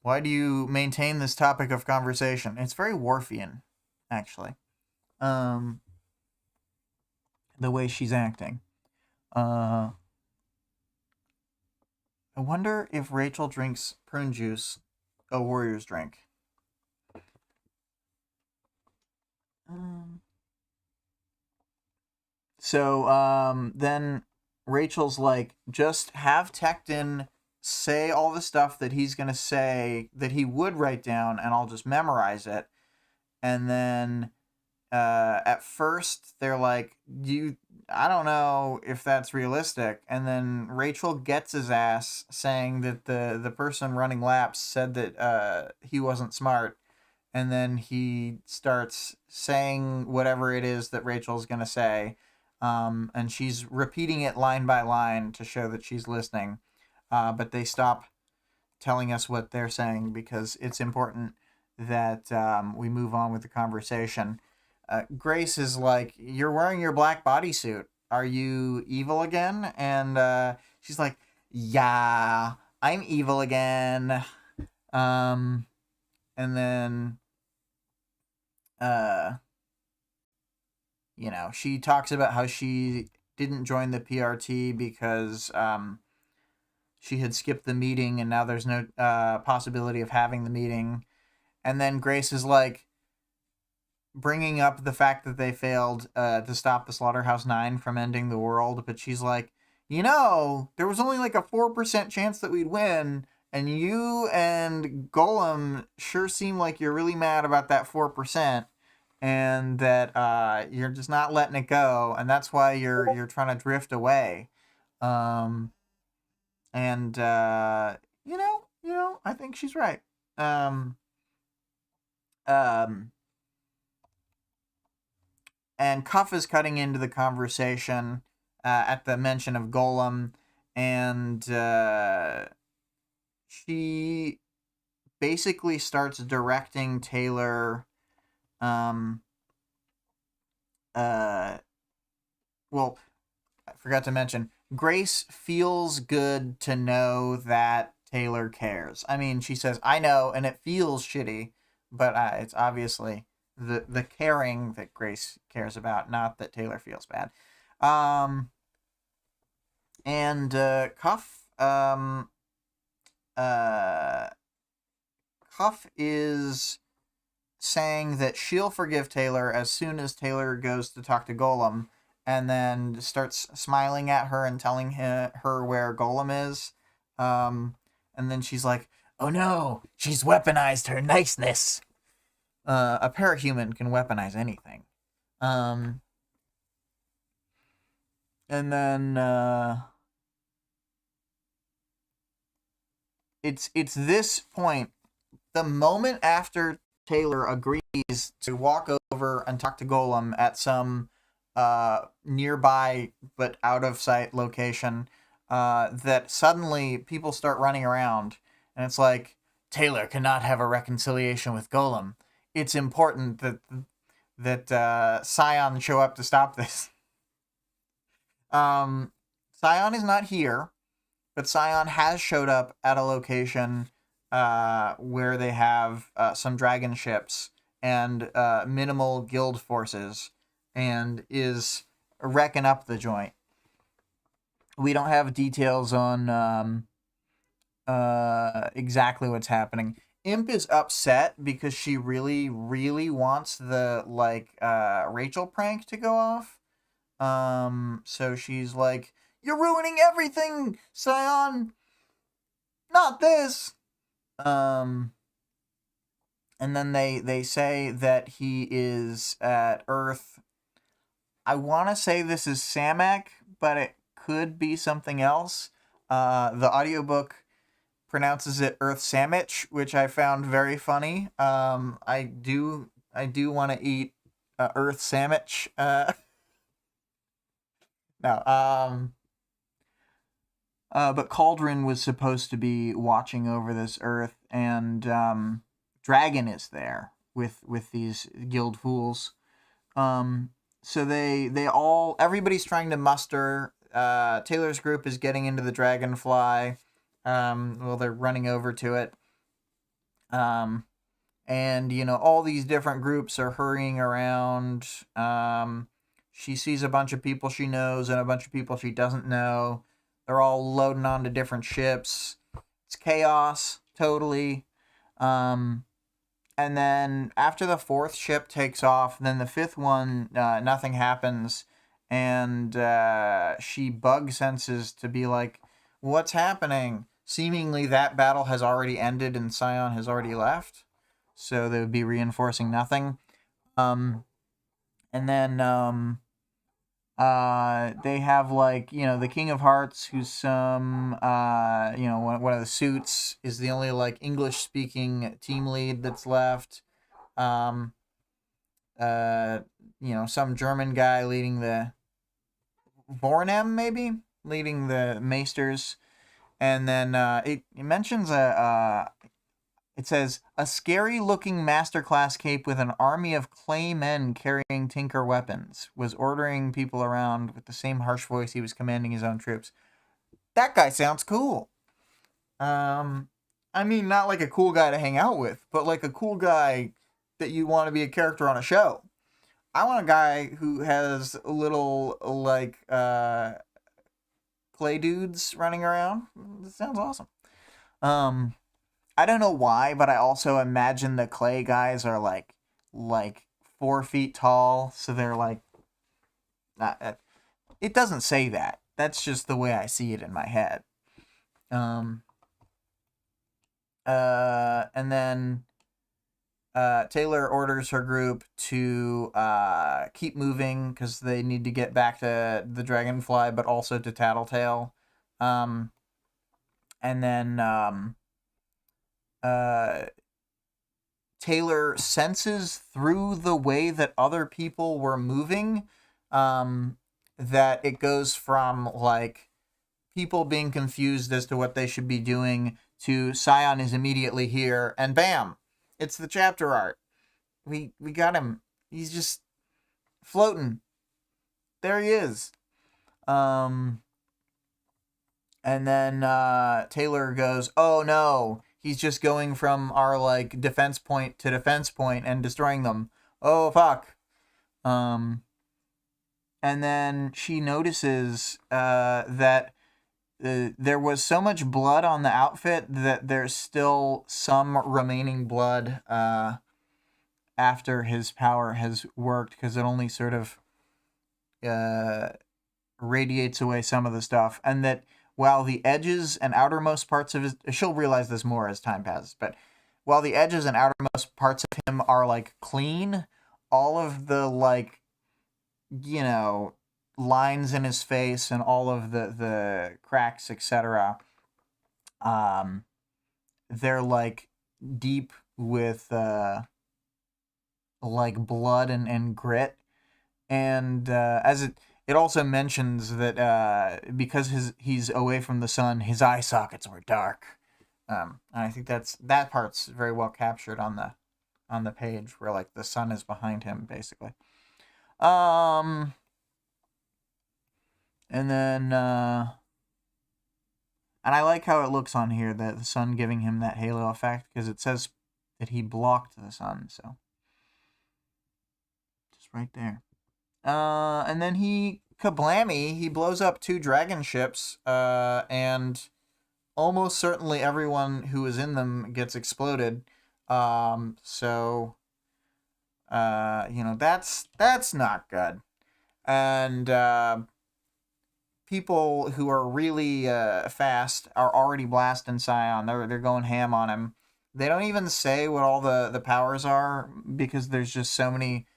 Why do you maintain this topic of conversation? It's very Worfian, actually. The way she's acting. I wonder if Rachel drinks prune juice, a warrior's drink. So then Rachel's like, just have Tecton say all the stuff that he's gonna say that he would write down, and I'll just memorize it. And then at first they're like, I don't know if that's realistic. And then Rachel gets his ass saying that the person running laps said that he wasn't smart. And then he starts saying whatever it is that Rachel's going to say. And she's repeating it line by line to show that she's listening. But they stop telling us what they're saying because it's important that we move on with the conversation. Grace is like, you're wearing your black bodysuit. Are you evil again? And she's like, yeah, I'm evil again. And then, she talks about how she didn't join the PRT because she had skipped the meeting and now there's no possibility of having the meeting. And then Grace is like, bringing up the fact that they failed to stop the Slaughterhouse-9 from ending the world, but she's like, there was only like a 4% chance that we'd win, and you and Golem sure seem like you're really mad about that 4%, and that you're just not letting it go, and that's why you're trying to drift away. I think she's right. and Cuff is cutting into the conversation at the mention of Golem, and she basically starts directing Taylor. Well, I forgot to mention, Grace feels good to know that Taylor cares. I mean, she says, I know, and it feels shitty, but it's obviously the caring that Grace cares about, not that Taylor feels bad. And Cuff is saying that she'll forgive Taylor as soon as Taylor goes to talk to Golem, and then starts smiling at her and telling her where Golem is. And then she's like, oh no, she's weaponized her niceness. A parahuman can weaponize anything. And then it's this point, the moment after Taylor agrees to walk over and talk to Golem at some nearby but out of sight location, that suddenly people start running around, and it's like, Taylor cannot have a reconciliation with Golem. It's important that Scion show up to stop this. Scion is not here, but Scion has showed up at a location where they have some dragon ships and minimal guild forces, and is wrecking up the joint. We don't have details on exactly what's happening. Imp is upset because she really, really wants the Rachel prank to go off. So she's like, "You're ruining everything, Scion. Not this." And then they say that he is at Earth. I want to say this is Samek, but it could be something else. The audiobook pronounces it Earth Sandwich, which I found very funny. I do want to eat Earth Sandwich. No. But Cauldron was supposed to be watching over this Earth, and Dragon is there with these guild fools. So everybody's trying to muster. Taylor's group is getting into the Dragonfly. Well, they're running over to it. And all these different groups are hurrying around. She sees a bunch of people she knows and a bunch of people she doesn't know. They're all loading onto different ships. It's chaos, totally. And then after the fourth ship takes off, then the fifth one, nothing happens. And she bug senses to be like, what's happening? Seemingly that battle has already ended and Scion has already left. So they would be reinforcing nothing. And then they have the King of Hearts, who's some one of the suits, is the only English speaking team lead that's left. Some German guy leading the Vornem, maybe leading the Maesters. And then it mentions it says, a scary-looking masterclass cape with an army of clay men carrying tinker weapons was ordering people around with the same harsh voice he was commanding his own troops. That guy sounds cool. I mean, not like a cool guy to hang out with, but like a cool guy that you want to be a character on a show. I want a guy who has little, clay dudes running around. That sounds awesome. I don't know why, but I also imagine the clay guys are like 4 feet tall, so they're it doesn't say that. That's just the way I see it in my head. And then Taylor orders her group to keep moving because they need to get back to the Dragonfly, but also to Tattletale. And then Taylor senses through the way that other people were moving, that it goes from like people being confused as to what they should be doing to Scion is immediately here, and bam, it's the chapter art. We got him. He's just floating. There he is. And then Taylor goes, "Oh no, he's just going from our like defense point to defense point and destroying them. Oh fuck." And then she notices that there was so much blood on the outfit that there's still some remaining blood after his power has worked, because it only sort of radiates away some of the stuff. And that while the edges and outermost parts of his... She'll realize this more as time passes, but while the edges and outermost parts of him are, like, clean, all of the, like, you know, lines in his face and all of the cracks, etc., they're, like, deep with, like, blood and grit. And as it also mentions that because he's away from the sun, his eye sockets were dark. And I think that part's very well captured on the page, where like the sun is behind him, basically. And then and I like how it looks on here, that the sun giving him that halo effect, because it says that he blocked the sun, so just right there. And then he blows up 2 dragon ships, and almost certainly everyone who is in them gets exploded. So, you know, that's not good. And, people who are really, fast are already blasting Scion. They're going ham on him. They don't even say what all the powers are, because there's just so many,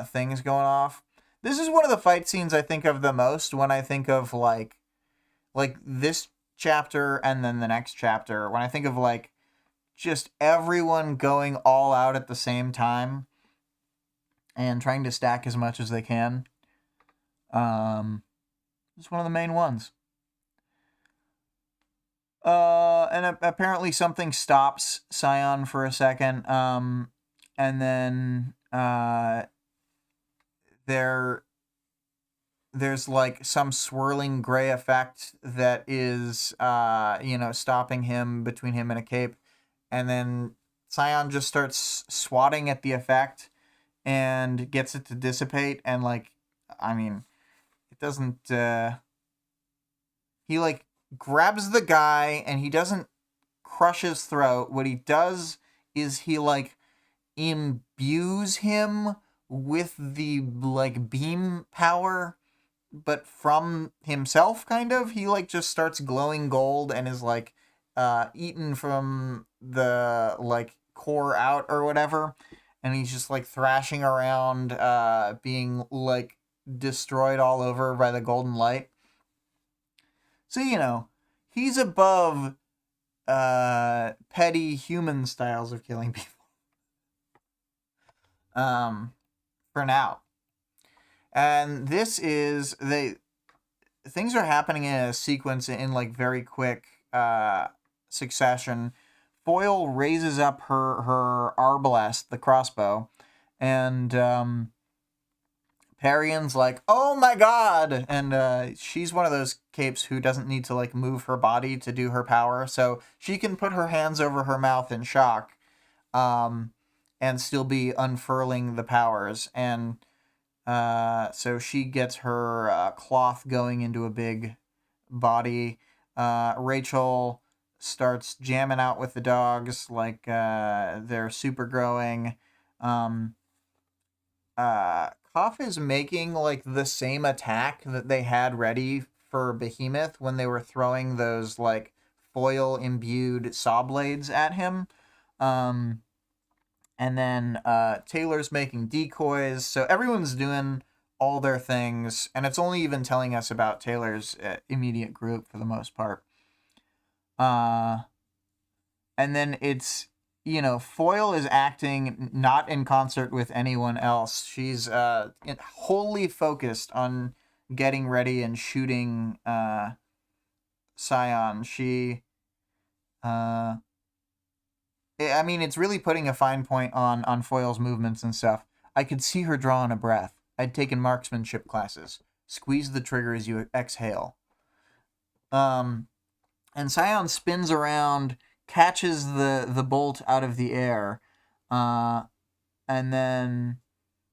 things going off. This is one of the fight scenes I think of the most when I think of, like this chapter and then the next chapter. When I think of, like, just everyone going all out at the same time and trying to stack as much as they can. It's one of the main ones. And apparently something stops Scion for a second. And then, there's like some swirling gray effect that is, you know, stopping him, between him and a cape. And then Scion just starts swatting at the effect and gets it to dissipate. And like, I mean, it doesn't, he like grabs the guy and he doesn't crush his throat. What he does is he like imbues him with the like beam power, but from himself, kind of. He like just starts glowing gold and is like eaten from the like core out or whatever, and he's just like thrashing around, being like destroyed all over by the golden light. So, you know, he's above petty human styles of killing people. For now. And this is, things are happening in a sequence in like very quick succession. Foil raises up her arbalest, the crossbow, and Parian's like, "Oh my god!" And she's one of those capes who doesn't need to like move her body to do her power, so she can put her hands over her mouth in shock, and still be unfurling the powers. And so she gets her cloth going into a big body. Rachel starts jamming out with the dogs like they're super growing. Koff is making like the same attack that they had ready for Behemoth when they were throwing those like foil imbued saw blades at him. And then Taylor's making decoys. So everyone's doing all their things, and it's only even telling us about Taylor's immediate group for the most part. And then it's Foil is acting not in concert with anyone else. She's wholly focused on getting ready and shooting Scion. It's really putting a fine point on Foil's movements and stuff. I could see her drawing a breath. I'd taken marksmanship classes. Squeeze the trigger as you exhale. And Scion spins around, catches the bolt out of the air, and then,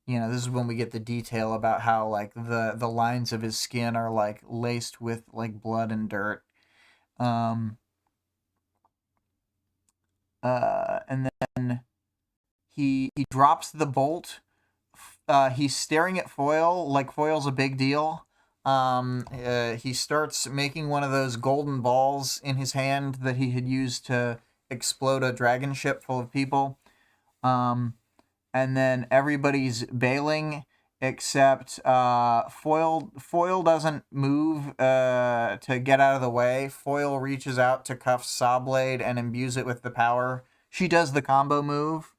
this is when we get the detail about how, like, the lines of his skin are, like, laced with, like, blood and dirt. And then he drops the bolt. He's staring at Foil like Foil's a big deal. He starts making one of those golden balls in his hand that he had used to explode a dragon ship full of people. And then everybody's bailing except Foil. Foil doesn't move to get out of the way. Foil reaches out to cuff Sawblade and imbues it with the power. She does the combo move.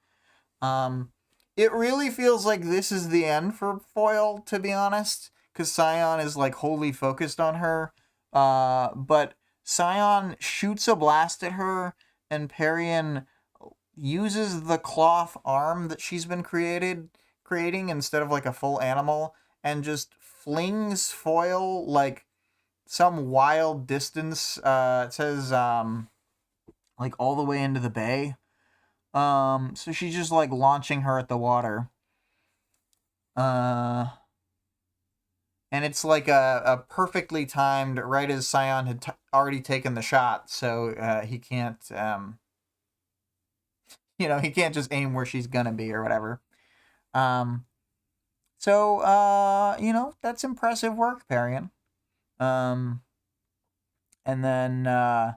It really feels like this is the end for Foil, to be honest, because Scion is, like, wholly focused on her. But Scion shoots a blast at her, and Parian uses the cloth arm that she's been creating instead of, like, a full animal, and just flings Foil, like, some wild distance. It says, like, all the way into the bay. So she's just, like, launching her at the water. And it's, like, a perfectly timed, right as Scion had already taken the shot, so he can't, he can't just aim where she's gonna be or whatever. That's impressive work, Parian. And then,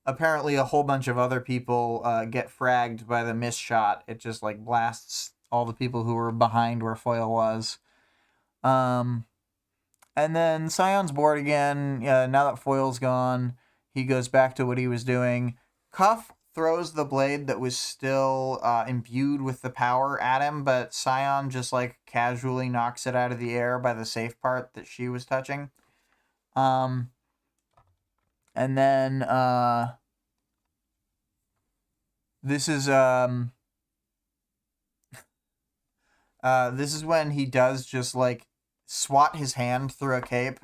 apparently a whole bunch of other people get fragged by the miss shot. It just, like, blasts all the people who were behind where Foil was. And then Scion's bored again. Now that Foil's gone, he goes back to what he was doing. Cuff throws the blade that was still imbued with the power at him, but Scion just, like, casually knocks it out of the air by the safe part that she was touching. And then, this is when he does just, like, swat his hand through a cape.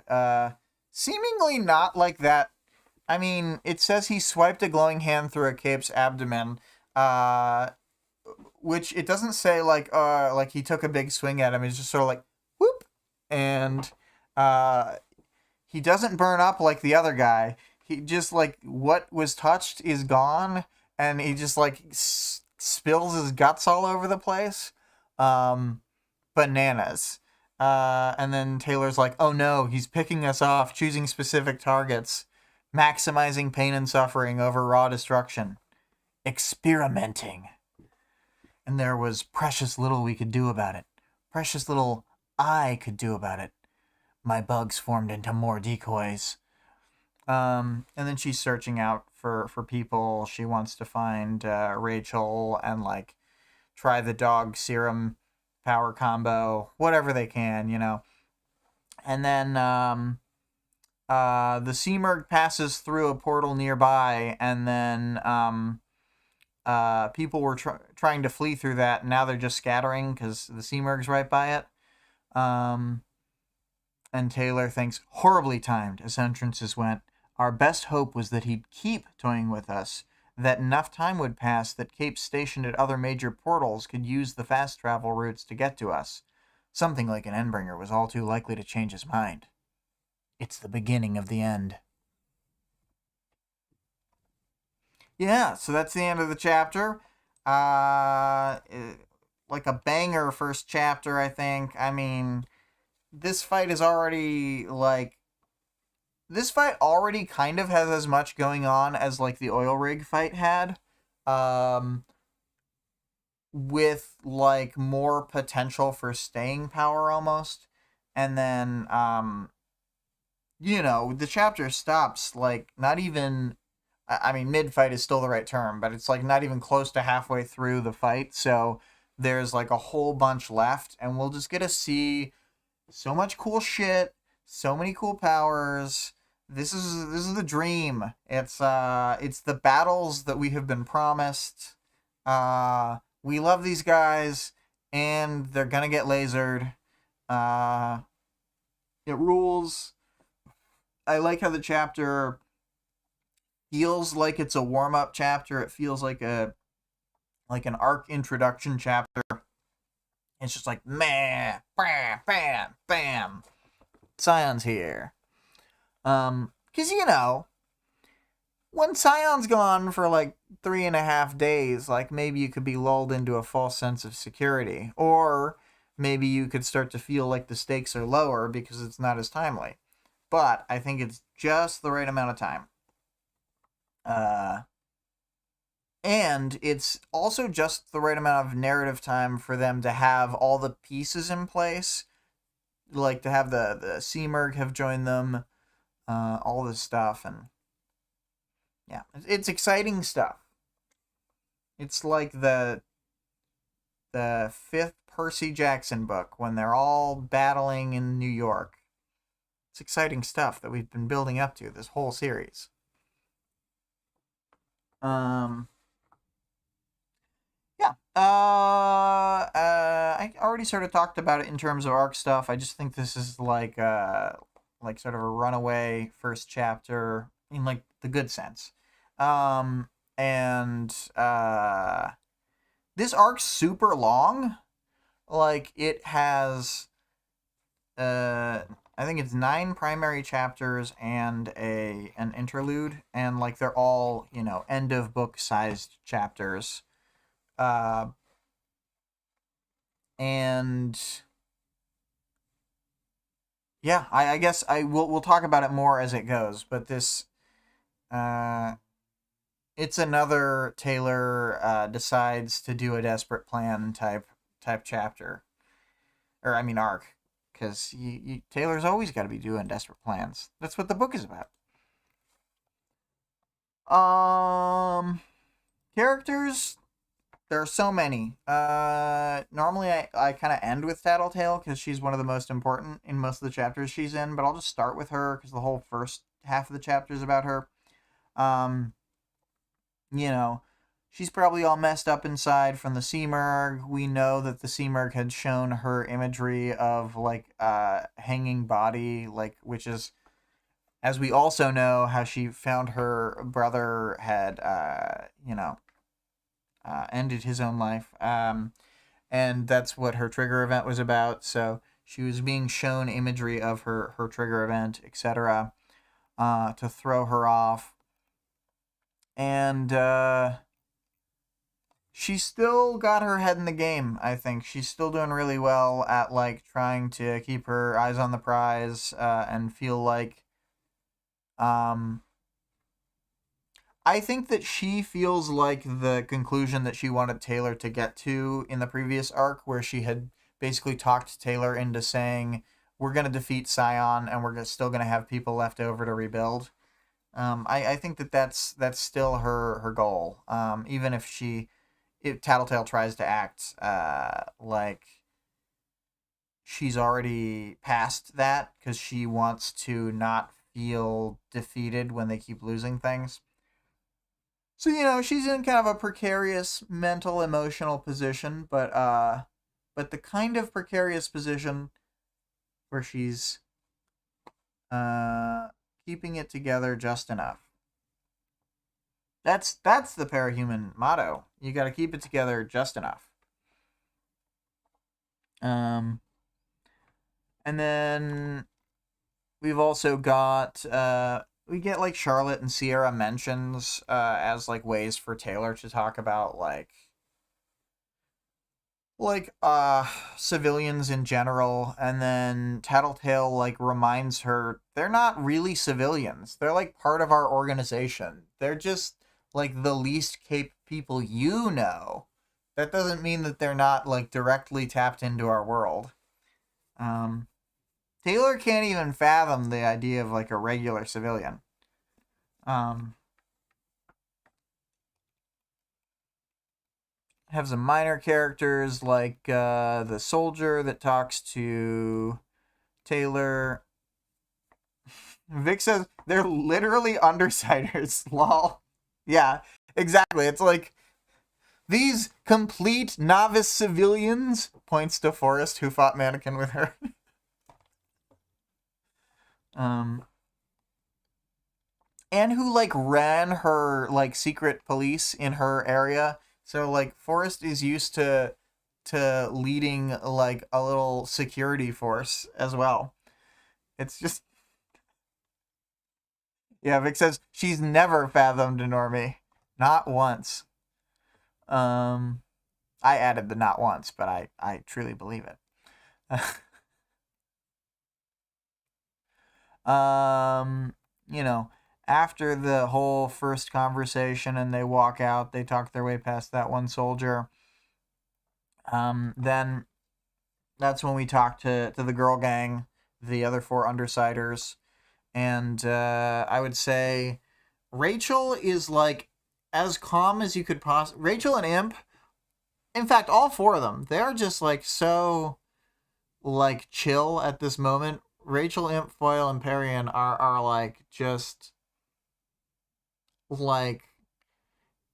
Seemingly not like that. I mean, it says he swiped a glowing hand through a cape's abdomen, which it doesn't say, like he took a big swing at him. It's just sort of like, whoop, and, he doesn't burn up like the other guy. He just, like, what was touched is gone, and he just, like, spills his guts all over the place. Bananas. And then Taylor's like, oh no, he's picking us off, choosing specific targets, maximizing pain and suffering over raw destruction. Experimenting. And there was precious little we could do about it. Precious little I could do about it. My bugs formed into more decoys. And then she's searching out for people. She wants to find Rachel and, like, try the dog serum power combo, whatever they can, And then the Seamerg passes through a portal nearby, and then people were trying to flee through that, and now they're just scattering because the Seamerg's right by it. And Taylor thinks, horribly timed as entrances went. Our best hope was that he'd keep toying with us, that enough time would pass that capes stationed at other major portals could use the fast travel routes to get to us. Something like an Endbringer was all too likely to change his mind. It's the beginning of the end. Yeah, so that's the end of the chapter. Like a banger first chapter, I think. I mean, this fight is already, like... This fight already kind of has as much going on as, like, the oil rig fight had. With, like, more potential for staying power, almost. And then, the chapter stops, like, not even... I mean, mid-fight is still the right term, but it's like not even close to halfway through the fight, so there's like a whole bunch left, and we'll just get to see so much cool shit, so many cool powers. This is the dream. It's the battles that we have been promised. We love these guys, and they're gonna get lasered. Uh, it rules. I like how the chapter feels like it's a warm-up chapter. It feels like an arc introduction chapter. It's just like, meh, bam, bam, bam. Scion's here. Because, when Scion's gone for like 3.5 days, like maybe you could be lulled into a false sense of security. Or maybe you could start to feel like the stakes are lower because it's not as timely. But I think it's just the right amount of time. And it's also just the right amount of narrative time for them to have all the pieces in place. Like to have the Seamerg have joined them, all this stuff, and yeah, it's exciting stuff. It's like the fifth Percy Jackson book when they're all battling in New York. It's exciting stuff that we've been building up to this whole series. Yeah. I already sort of talked about it in terms of arc stuff. I just think this is like sort of a runaway first chapter in like the good sense. And this arc's super long. Like it has I think it's 9 primary chapters and an interlude, and like they're all, end of book sized chapters. And yeah, I guess we'll talk about it more as it goes, but this it's another Taylor decides to do a desperate plan type chapter, or I mean arc, because Taylor's always got to be doing desperate plans. That's what the book is about. Characters, there are so many. Normally I kind of end with Tattletale because she's one of the most important in most of the chapters she's in, but I'll just start with her because the whole first half of the chapter is about her. She's probably all messed up inside from the Seamerg. We know that the Seamerg had shown her imagery of like hanging body, like, which is, as we also know, how she found her brother had ended his own life. And that's what her trigger event was about. So she was being shown imagery of her trigger event, etc., to throw her off. And she's still got her head in the game, I think. She's still doing really well at like trying to keep her eyes on the prize and feel like I think that she feels like the conclusion that she wanted Taylor to get to in the previous arc, where she had basically talked Taylor into saying, we're going to defeat Scion and we're still going to have people left over to rebuild. I think that's still her goal. Even if Tattletale tries to act like she's already past that because she wants to not feel defeated when they keep losing things. So, she's in kind of a precarious mental, emotional position, but the kind of precarious position where she's keeping it together just enough. That's the parahuman motto. You got to keep it together just enough. And then we've also got we get like Charlotte and Sierra mentions as like ways for Taylor to talk about like civilians in general, and then Tattletale like reminds her they're not really civilians. They're like part of our organization. They're just like the least capable people you know. That doesn't mean that they're not like directly tapped into our world. Taylor can't even fathom the idea of like a regular civilian. have some minor characters like the soldier that talks to Taylor. Vic says they're literally undersiders. Lol. Yeah, exactly. It's like these complete novice civilians, points to Forrest, who fought Mannequin with her. um, and who like ran her like secret police in her area. So like Forrest is used to leading like a little security force as well. It's just, yeah. Vic says she's never fathomed a normie, not once. Um, I added the not once, but I truly believe it. You know, after the whole first conversation and they walk out, they talk their way past that one soldier. Then that's when we talk to the girl gang, the other four undersiders, and I would say Rachel is like as calm as you could possibly. Rachel and Imp, in fact, all four of them, they're just like so like chill at this moment. Rachel, Imp, Foil, and Perian are like just like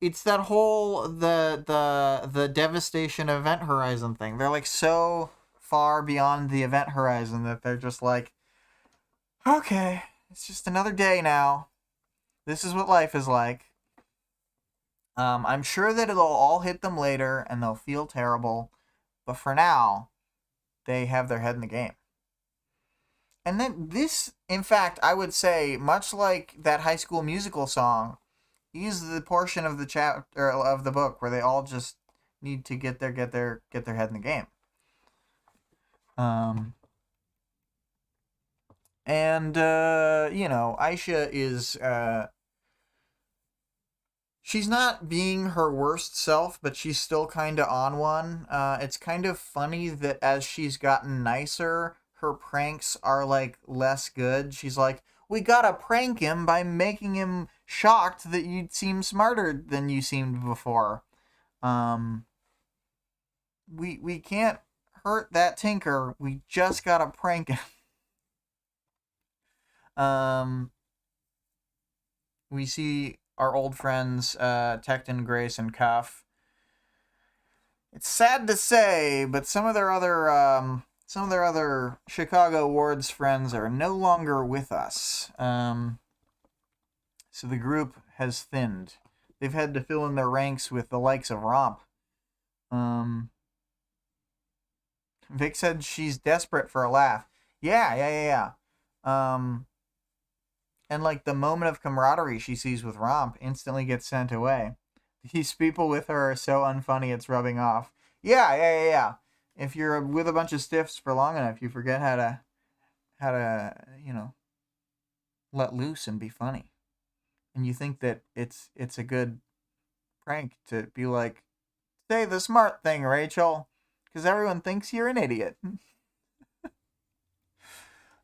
it's that whole the devastation event horizon thing. They're like so far beyond the event horizon that they're just like, okay, it's just another day now. This is what life is like. I'm sure that it'll all hit them later and they'll feel terrible, but for now, they have their head in the game. And then this, in fact, I would say, much like that High School Musical song, is the portion of the chapter of the book where they all just need to get their head in the game. And you know, Aisha is she's not being her worst self, but she's still kind of on one. It's kind of funny that as she's gotten nicer, her pranks are like less good. She's like, we gotta prank him by making him shocked that you seem smarter than you seemed before. We can't hurt that tinker. We just gotta prank him. We see our old friends, Tecton, Grace, and Cuff. It's sad to say, but some of their other Chicago Wards friends are no longer with us. So the group has thinned. They've had to fill in their ranks with the likes of Romp. Vic said she's desperate for a laugh. Yeah. And like the moment of camaraderie she sees with Romp instantly gets sent away. These people with her are so unfunny it's rubbing off. Yeah. If you're with a bunch of stiffs for long enough, you forget how to let loose and be funny. And you think that it's a good prank to be like, say the smart thing, Rachel, because everyone thinks you're an idiot.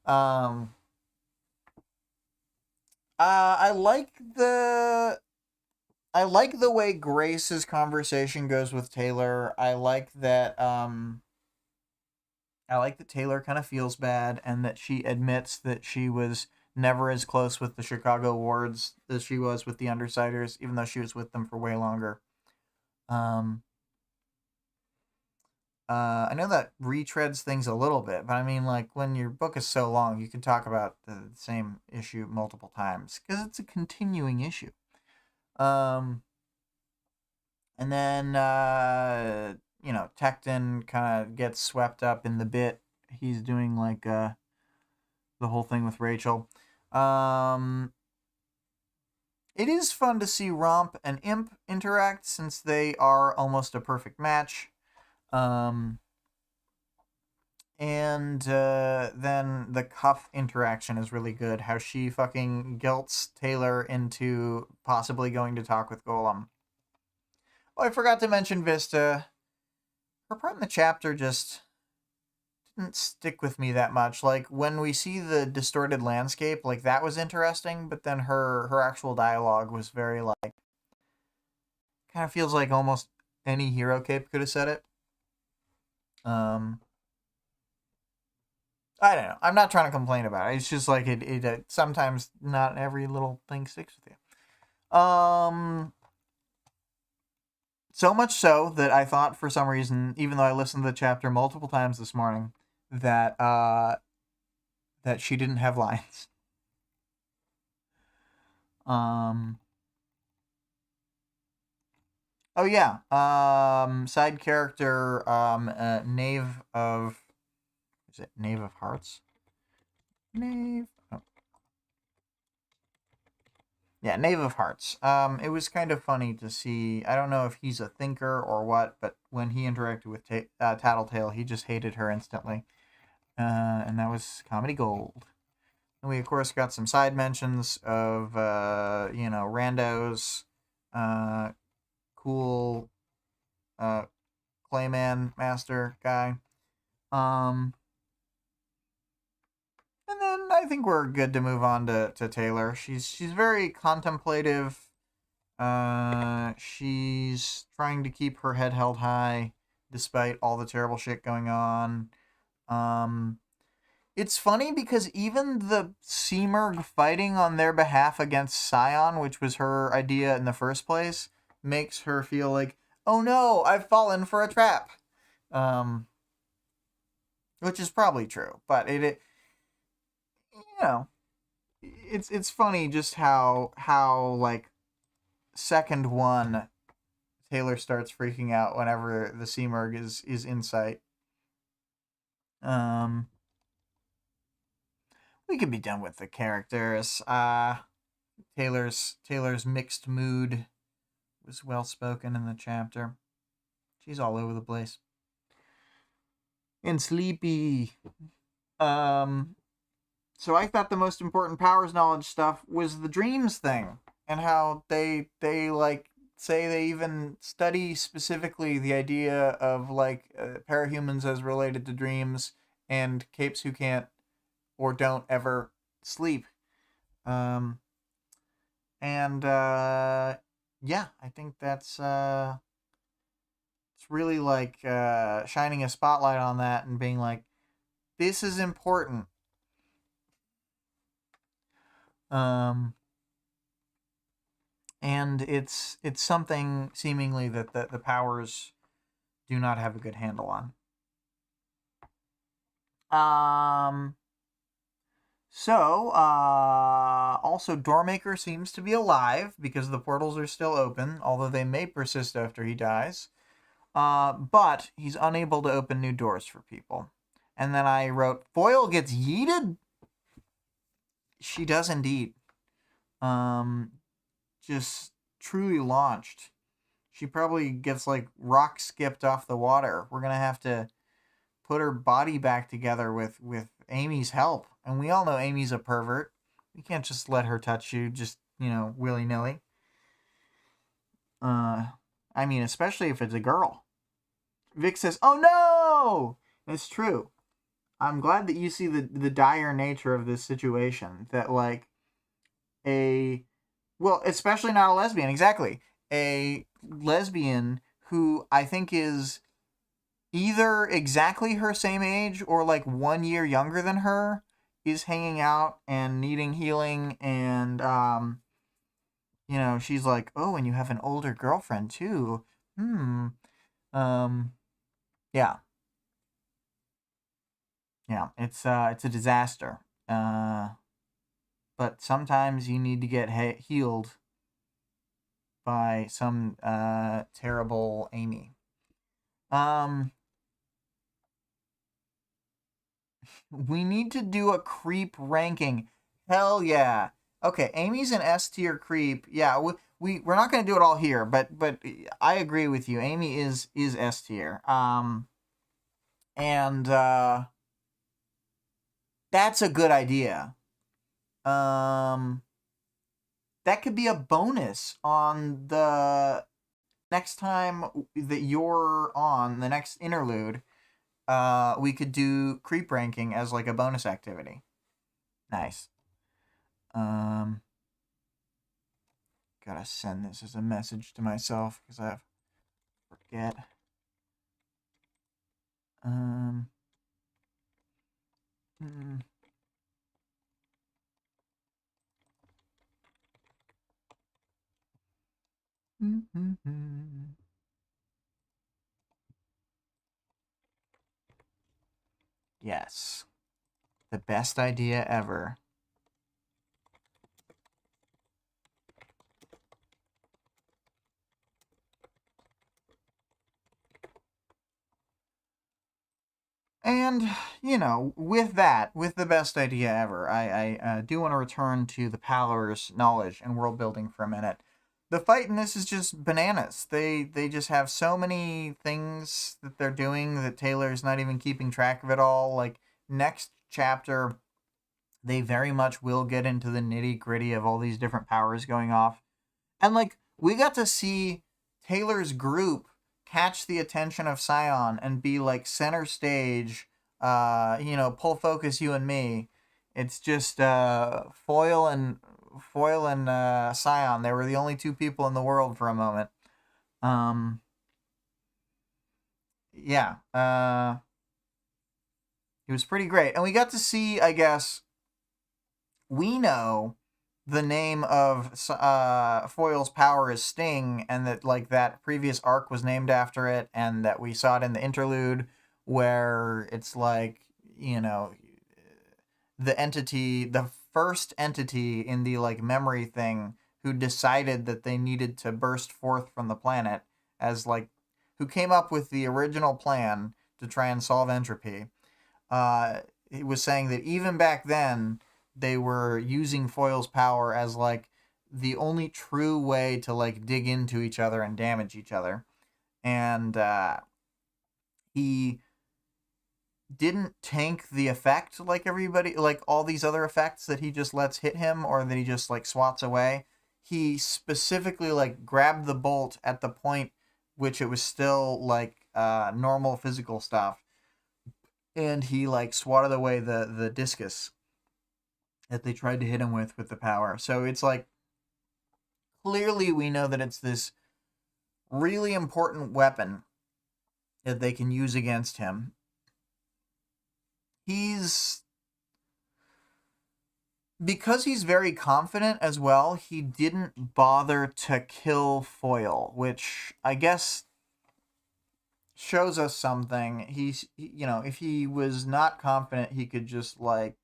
I like the way Grace's conversation goes with Taylor. I like that Taylor kind of feels bad and that she admits that she was never as close with the Chicago Wards as she was with the Undersiders, even though she was with them for way longer. I know that retreads things a little bit, but I mean, like, when your book is so long, you can talk about the same issue multiple times, because it's a continuing issue. And then, Tecton kind of gets swept up in the bit. He's doing, like, the whole thing with Rachel. It is fun to see Romp and Imp interact, since they are almost a perfect match. And then the Cuff interaction is really good. How she fucking guilts Taylor into possibly going to talk with Golem. Oh, I forgot to mention Vista. Her part in the chapter just didn't stick with me that much. Like, when we see the distorted landscape, like, that was interesting, but then her actual dialogue was very, like, kind of feels like almost Any hero cape could have said it. I don't know. I'm not trying to complain about it. It's just like it sometimes not every little thing sticks with you. So much so that I thought for some reason, even though I listened to the chapter multiple times this morning, that that she didn't have lines. Oh yeah. Side character Knave of, is it Knave of Hearts? Knave. Oh. Yeah, Knave of Hearts. It was kind of funny to see. I don't know if he's a thinker or what, but when he interacted with Tattletale, he just hated her instantly. And that was comedy gold. And we, of course, got some side mentions of, randos, cool Clayman Master guy. And then I think we're good to move on to Taylor. She's very contemplative. She's trying to keep her head held high despite all the terrible shit going on. It's funny because even the Seamerg fighting on their behalf against Scion, which was her idea in the first place, makes her feel like, oh no, I've fallen for a trap. Which is probably true, but it's funny just how like second one Taylor starts freaking out whenever the Seamerg is in sight. We could be done with the characters. Taylor's mixed mood was well spoken in the chapter. She's all over the place. And sleepy. So I thought the most important powers knowledge stuff was the dreams thing, and how they like say they even study specifically the idea of like parahumans as related to dreams and capes who can't or don't ever sleep. And yeah, I think that's it's really like shining a spotlight on that and being like, this is important. And it's something seemingly that the powers do not have a good handle on. So, also Doormaker seems to be alive because the portals are still open, although they may persist after he dies. But he's unable to open new doors for people. And then I wrote, Foil gets yeeted? She does indeed. Just truly launched. She probably gets like rock skipped off the water. We're gonna have to put her body back together with Amy's help. And we all know Amy's a pervert. We can't just let her touch you just, willy-nilly. I mean, especially if it's a girl. Vic says, oh no! It's true. I'm glad that you see the dire nature of this situation. That, like, especially not a lesbian, exactly. A lesbian who I think is either exactly her same age or like 1 year younger than her is hanging out and needing healing, and she's like, oh, and you have an older girlfriend too. Yeah. Yeah, it's a disaster. But sometimes you need to get healed by some terrible Amy. We need to do a creep ranking. Hell yeah. Okay, Amy's an S tier creep. Yeah, we're not gonna do it all here, but I agree with you. Amy is S tier. And that's a good idea. That could be a bonus on the next time that you're on the next interlude. We could do creep ranking as like a bonus activity. Nice. Gotta send this as a message to myself because I've get. Yes. The best idea ever. And, you know, with the best idea ever, I do want to return to the Powler's knowledge and world building for a minute. The fight in this is just bananas. They just have so many things that they're doing that Taylor's not even keeping track of it all. Like, next chapter, they very much will get into the nitty gritty of all these different powers going off. And, like, we got to see Taylor's group catch the attention of Scion and be, like, center stage, pull focus you and me. It's just Foil and Scion. They were the only two people in the world for a moment. Yeah. It was pretty great. And we got to see, I guess, we know the name of Foil's power is Sting, and that like that previous arc was named after it, and that we saw it in the interlude where it's like, you know, the first entity in the like memory thing who decided that they needed to burst forth from the planet, as like who came up with the original plan to try and solve entropy. He was saying that even back then they were using Foil's power as like the only true way to like dig into each other and damage each other. And he didn't tank the effect like everybody, like all these other effects that he just lets hit him or that he just like swats away. He specifically like grabbed the bolt at the point which it was still like normal physical stuff, and he like swatted away the discus that they tried to hit him with the power. So it's like, clearly we know that it's this really important weapon that they can use against him. Because he's very confident as well, he didn't bother to kill Foil, which I guess shows us something. If he was not confident, he could just like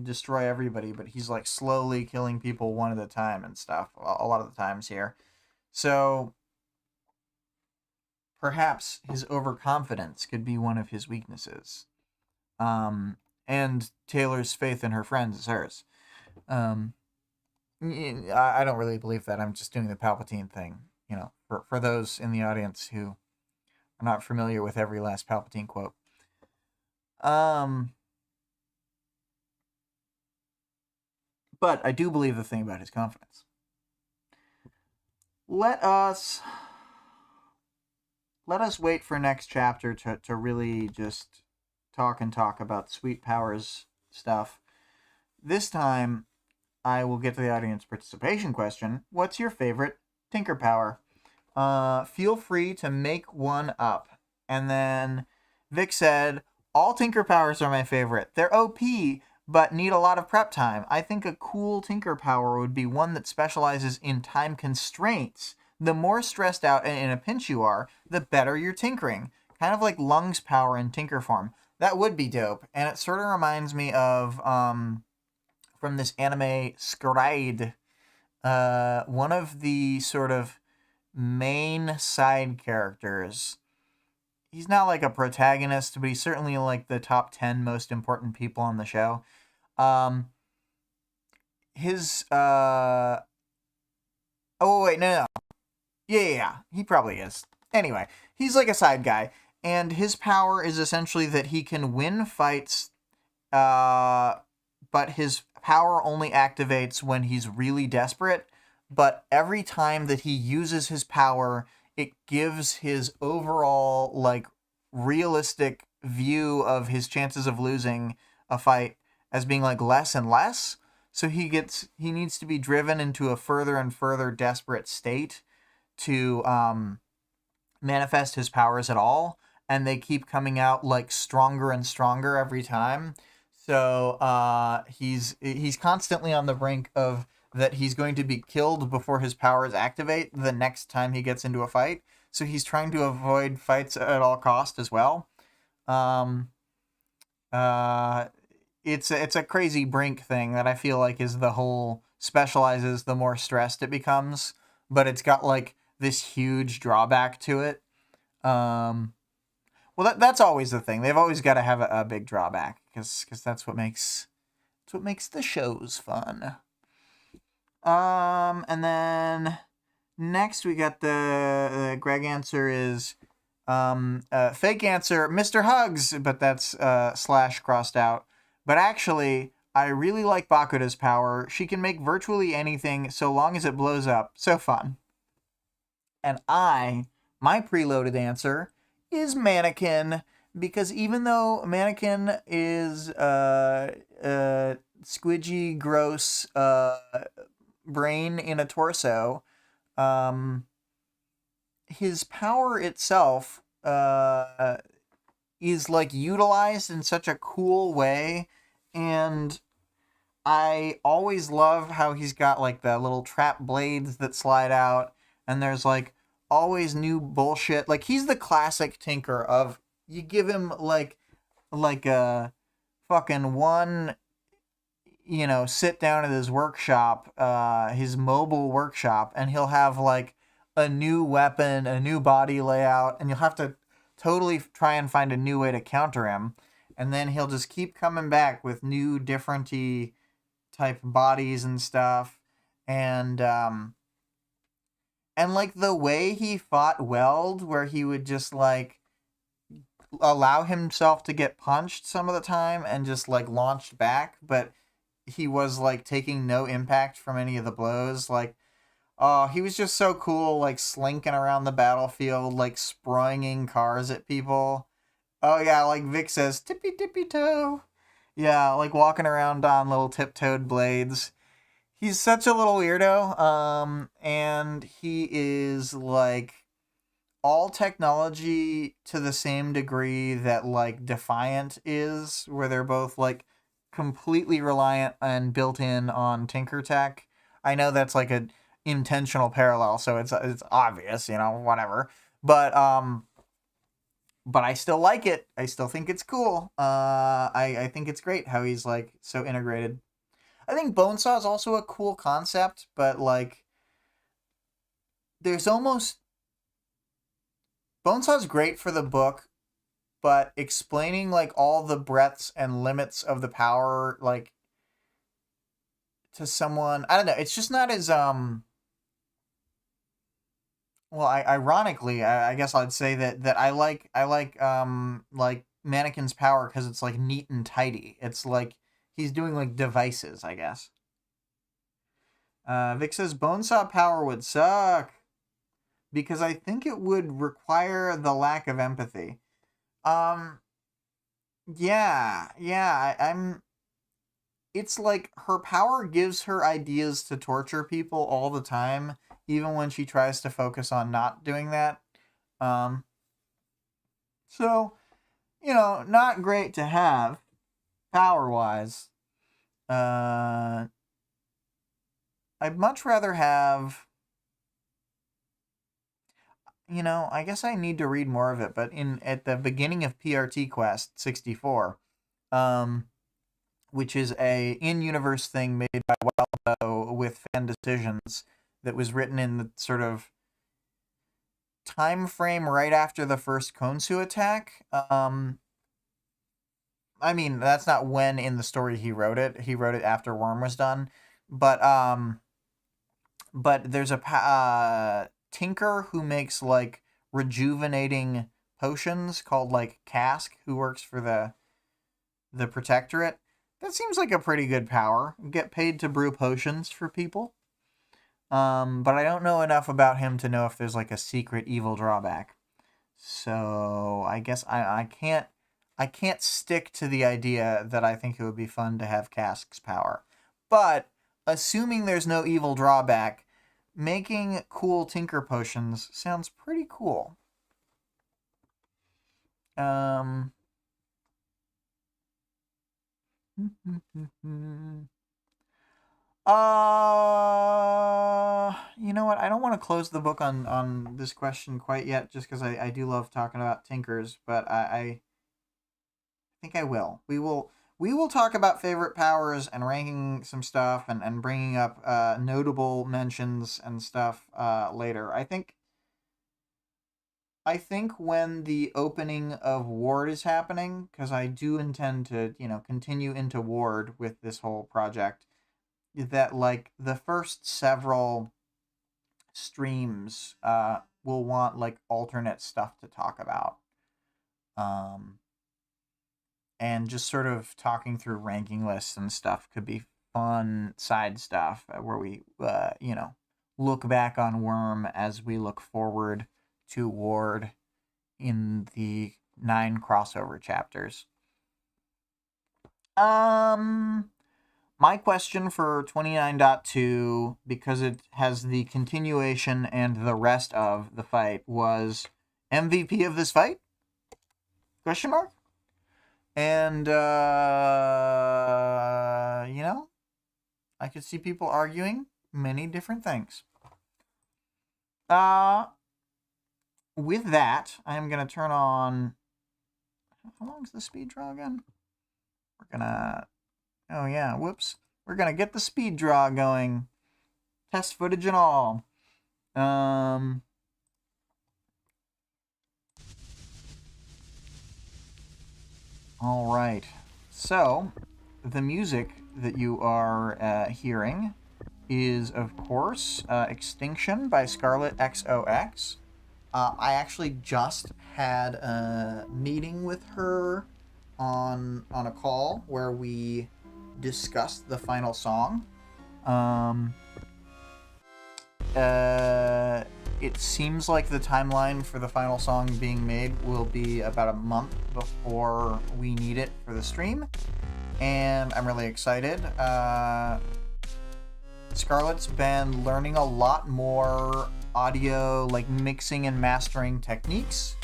destroy everybody, but he's like slowly killing people one at a time and stuff a lot of the times here. So perhaps his overconfidence could be one of his weaknesses. And Taylor's faith in her friends is hers. I don't really believe that. I'm just doing the Palpatine thing, for those in the audience who are not familiar with every last Palpatine quote. But I do believe the thing about his confidence. Let us wait for next chapter to really just talk about Sweet Powers stuff. This time, I will get to the audience participation question. What's your favorite Tinker Power? Feel free to make one up. And then Vic said, all Tinker Powers are my favorite. They're OP, but need a lot of prep time. I think a cool Tinker Power would be one that specializes in time constraints. The more stressed out and in a pinch you are, the better you're tinkering. Kind of like Lungs Power in Tinker form. That would be dope. And it sort of reminds me of, from this anime, Scride. One of the sort of main side characters. He's not like a protagonist, but he's certainly like the top 10 most important people on the show. No. Yeah, he probably is. Anyway, he's like a side guy, and his power is essentially that he can win fights, but his power only activates when he's really desperate. But every time that he uses his power, it gives his overall, like, realistic view of his chances of losing a fight as being, like, less and less. So he needs to be driven into a further and further desperate state to manifest his powers at all, and they keep coming out like stronger and stronger every time. So he's constantly on the brink of that he's going to be killed before his powers activate the next time he gets into a fight. So he's trying to avoid fights at all cost as well. Um, uh, it's a crazy brink thing that I feel like is the whole specializes the more stressed it becomes, but it's got like this huge drawback to it. Um, well, that's always the thing. They've always got to have a big drawback because that's what makes the shows fun. And then next we got the Greg answer is fake answer, Mr. Hugs, but that's slash crossed out. But actually, I really like Bakuta's power. She can make virtually anything so long as it blows up. So fun. And my preloaded answer is Mannequin, because even though Mannequin is squidgy, gross brain in a torso, his power itself is like utilized in such a cool way, and I always love how he's got like the little trap blades that slide out, and there's like always new bullshit. Like he's the classic Tinker of you give him like a fucking one, sit down at his workshop, his mobile workshop, and he'll have like a new weapon, a new body layout, and you'll have to totally try and find a new way to counter him. And then he'll just keep coming back with new different-y type bodies and stuff. And like the way he fought Weld, where he would just like allow himself to get punched some of the time and just like launched back, but he was like taking no impact from any of the blows. Like, oh, he was just so cool, like slinking around the battlefield, like spraying cars at people. Oh yeah, like Vic says, tippy tippy toe. Yeah, like walking around on little tiptoed blades. He's such a little weirdo. And he is like all technology to the same degree that like Defiant is, where they're both like completely reliant and built in on Tinker Tech. I know that's like a intentional parallel, so it's obvious, whatever. But I still like it. I still think it's cool. I think it's great how he's like so integrated. I think Bonesaw is also a cool concept, but like there's almost Bonesaw's great for the book, but explaining like all the breadths and limits of the power like to someone, I don't know, it's just not as well, ironically, I guess I'd say that I like Mannequin's power because it's like neat and tidy. It's like he's doing like devices, I guess. Vic says Bonesaw power would suck because I think it would require the lack of empathy. Yeah, I'm. It's like her power gives her ideas to torture people all the time, even when she tries to focus on not doing that. Um, so, not great to have, power-wise. I'd much rather have, I guess I need to read more of it, but at the beginning of PRT Quest 64, which is a in-universe thing made by Wildbow with fan decisions that was written in the sort of time frame right after the first Konsu attack. I mean, that's not when in the story he wrote it. He wrote it after Worm was done. But there's a tinker who makes like rejuvenating potions called like Cask, who works for the Protectorate. That seems like a pretty good power. Get paid to brew potions for people. But I don't know enough about him to know if there's like a secret evil drawback. So I guess I can't stick to the idea that I think it would be fun to have Cask's power. But assuming there's no evil drawback, making cool tinker potions sounds pretty cool. Um, you know what? I don't want to close the book on this question quite yet, just because I do love talking about Tinkers, but I think I will. We will talk about favorite powers and ranking some stuff and bringing up notable mentions and stuff later. I think when the opening of Ward is happening, because I do intend to, continue into Ward with this whole project, that like the first several streams will want like alternate stuff to talk about. And just sort of talking through ranking lists and stuff could be fun side stuff where we, look back on Worm as we look forward to Ward in the 9 crossover chapters. My question for 29.2, because it has the continuation and the rest of the fight, was MVP of this fight? Question mark? And, I could see people arguing many different things. With that, I'm going to turn on... How long is the speed draw again? We're going to... Oh, yeah, whoops. We're going to get the speed draw going. Test footage and all. All right. So, the music that you are hearing is, of course, Extinction by ScarlettXOX. I actually just had a meeting with her on a call where we discussed the final song. It seems like the timeline for the final song being made will be about a month before we need it for the stream, and I'm really excited. Scarlett's been learning a lot more audio, like mixing and mastering techniques,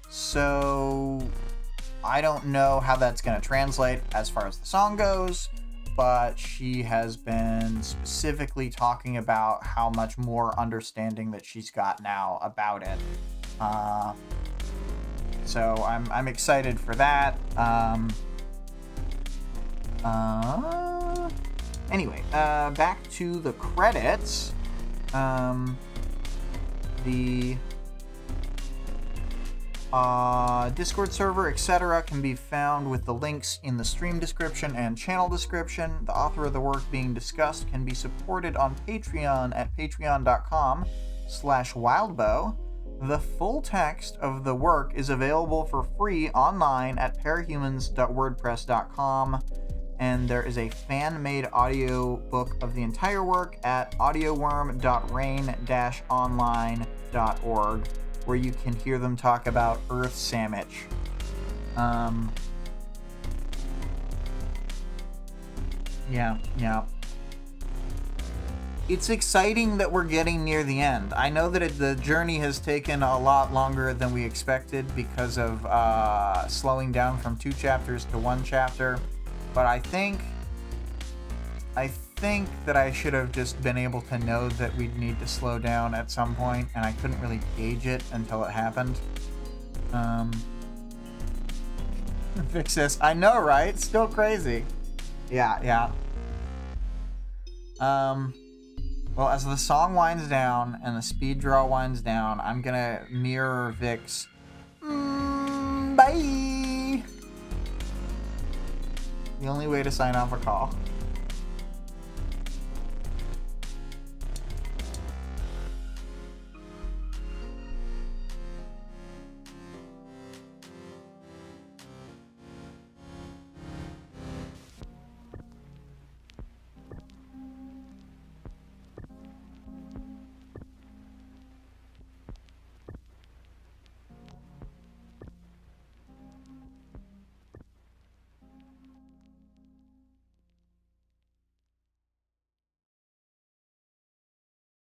so I don't know how that's going to translate as far as the song goes, but she has been specifically talking about how much more understanding that she's got now about it. So I'm excited for that. Anyway, back to the credits. The Discord server, etc. can be found with the links in the stream description and channel description. The author of the work being discussed can be supported on Patreon at patreon.com/wildbow. The full text of the work is available for free online at parahumans.wordpress.com, and there is a fan-made audiobook of the entire work at audioworm.rain-online.org, where you can hear them talk about Earth Sandwich. Yeah. It's exciting that we're getting near the end. I know that the journey has taken a lot longer than we expected because of slowing down from 2 chapters to 1 chapter, but I think that I should have just been able to know that we'd need to slow down at some point, and I couldn't really gauge it until it happened. Fix this. I know, right? Still crazy. Yeah. Well, as the song winds down and the speed draw winds down, I'm gonna mirror Vic's bye! The only way to sign off a call.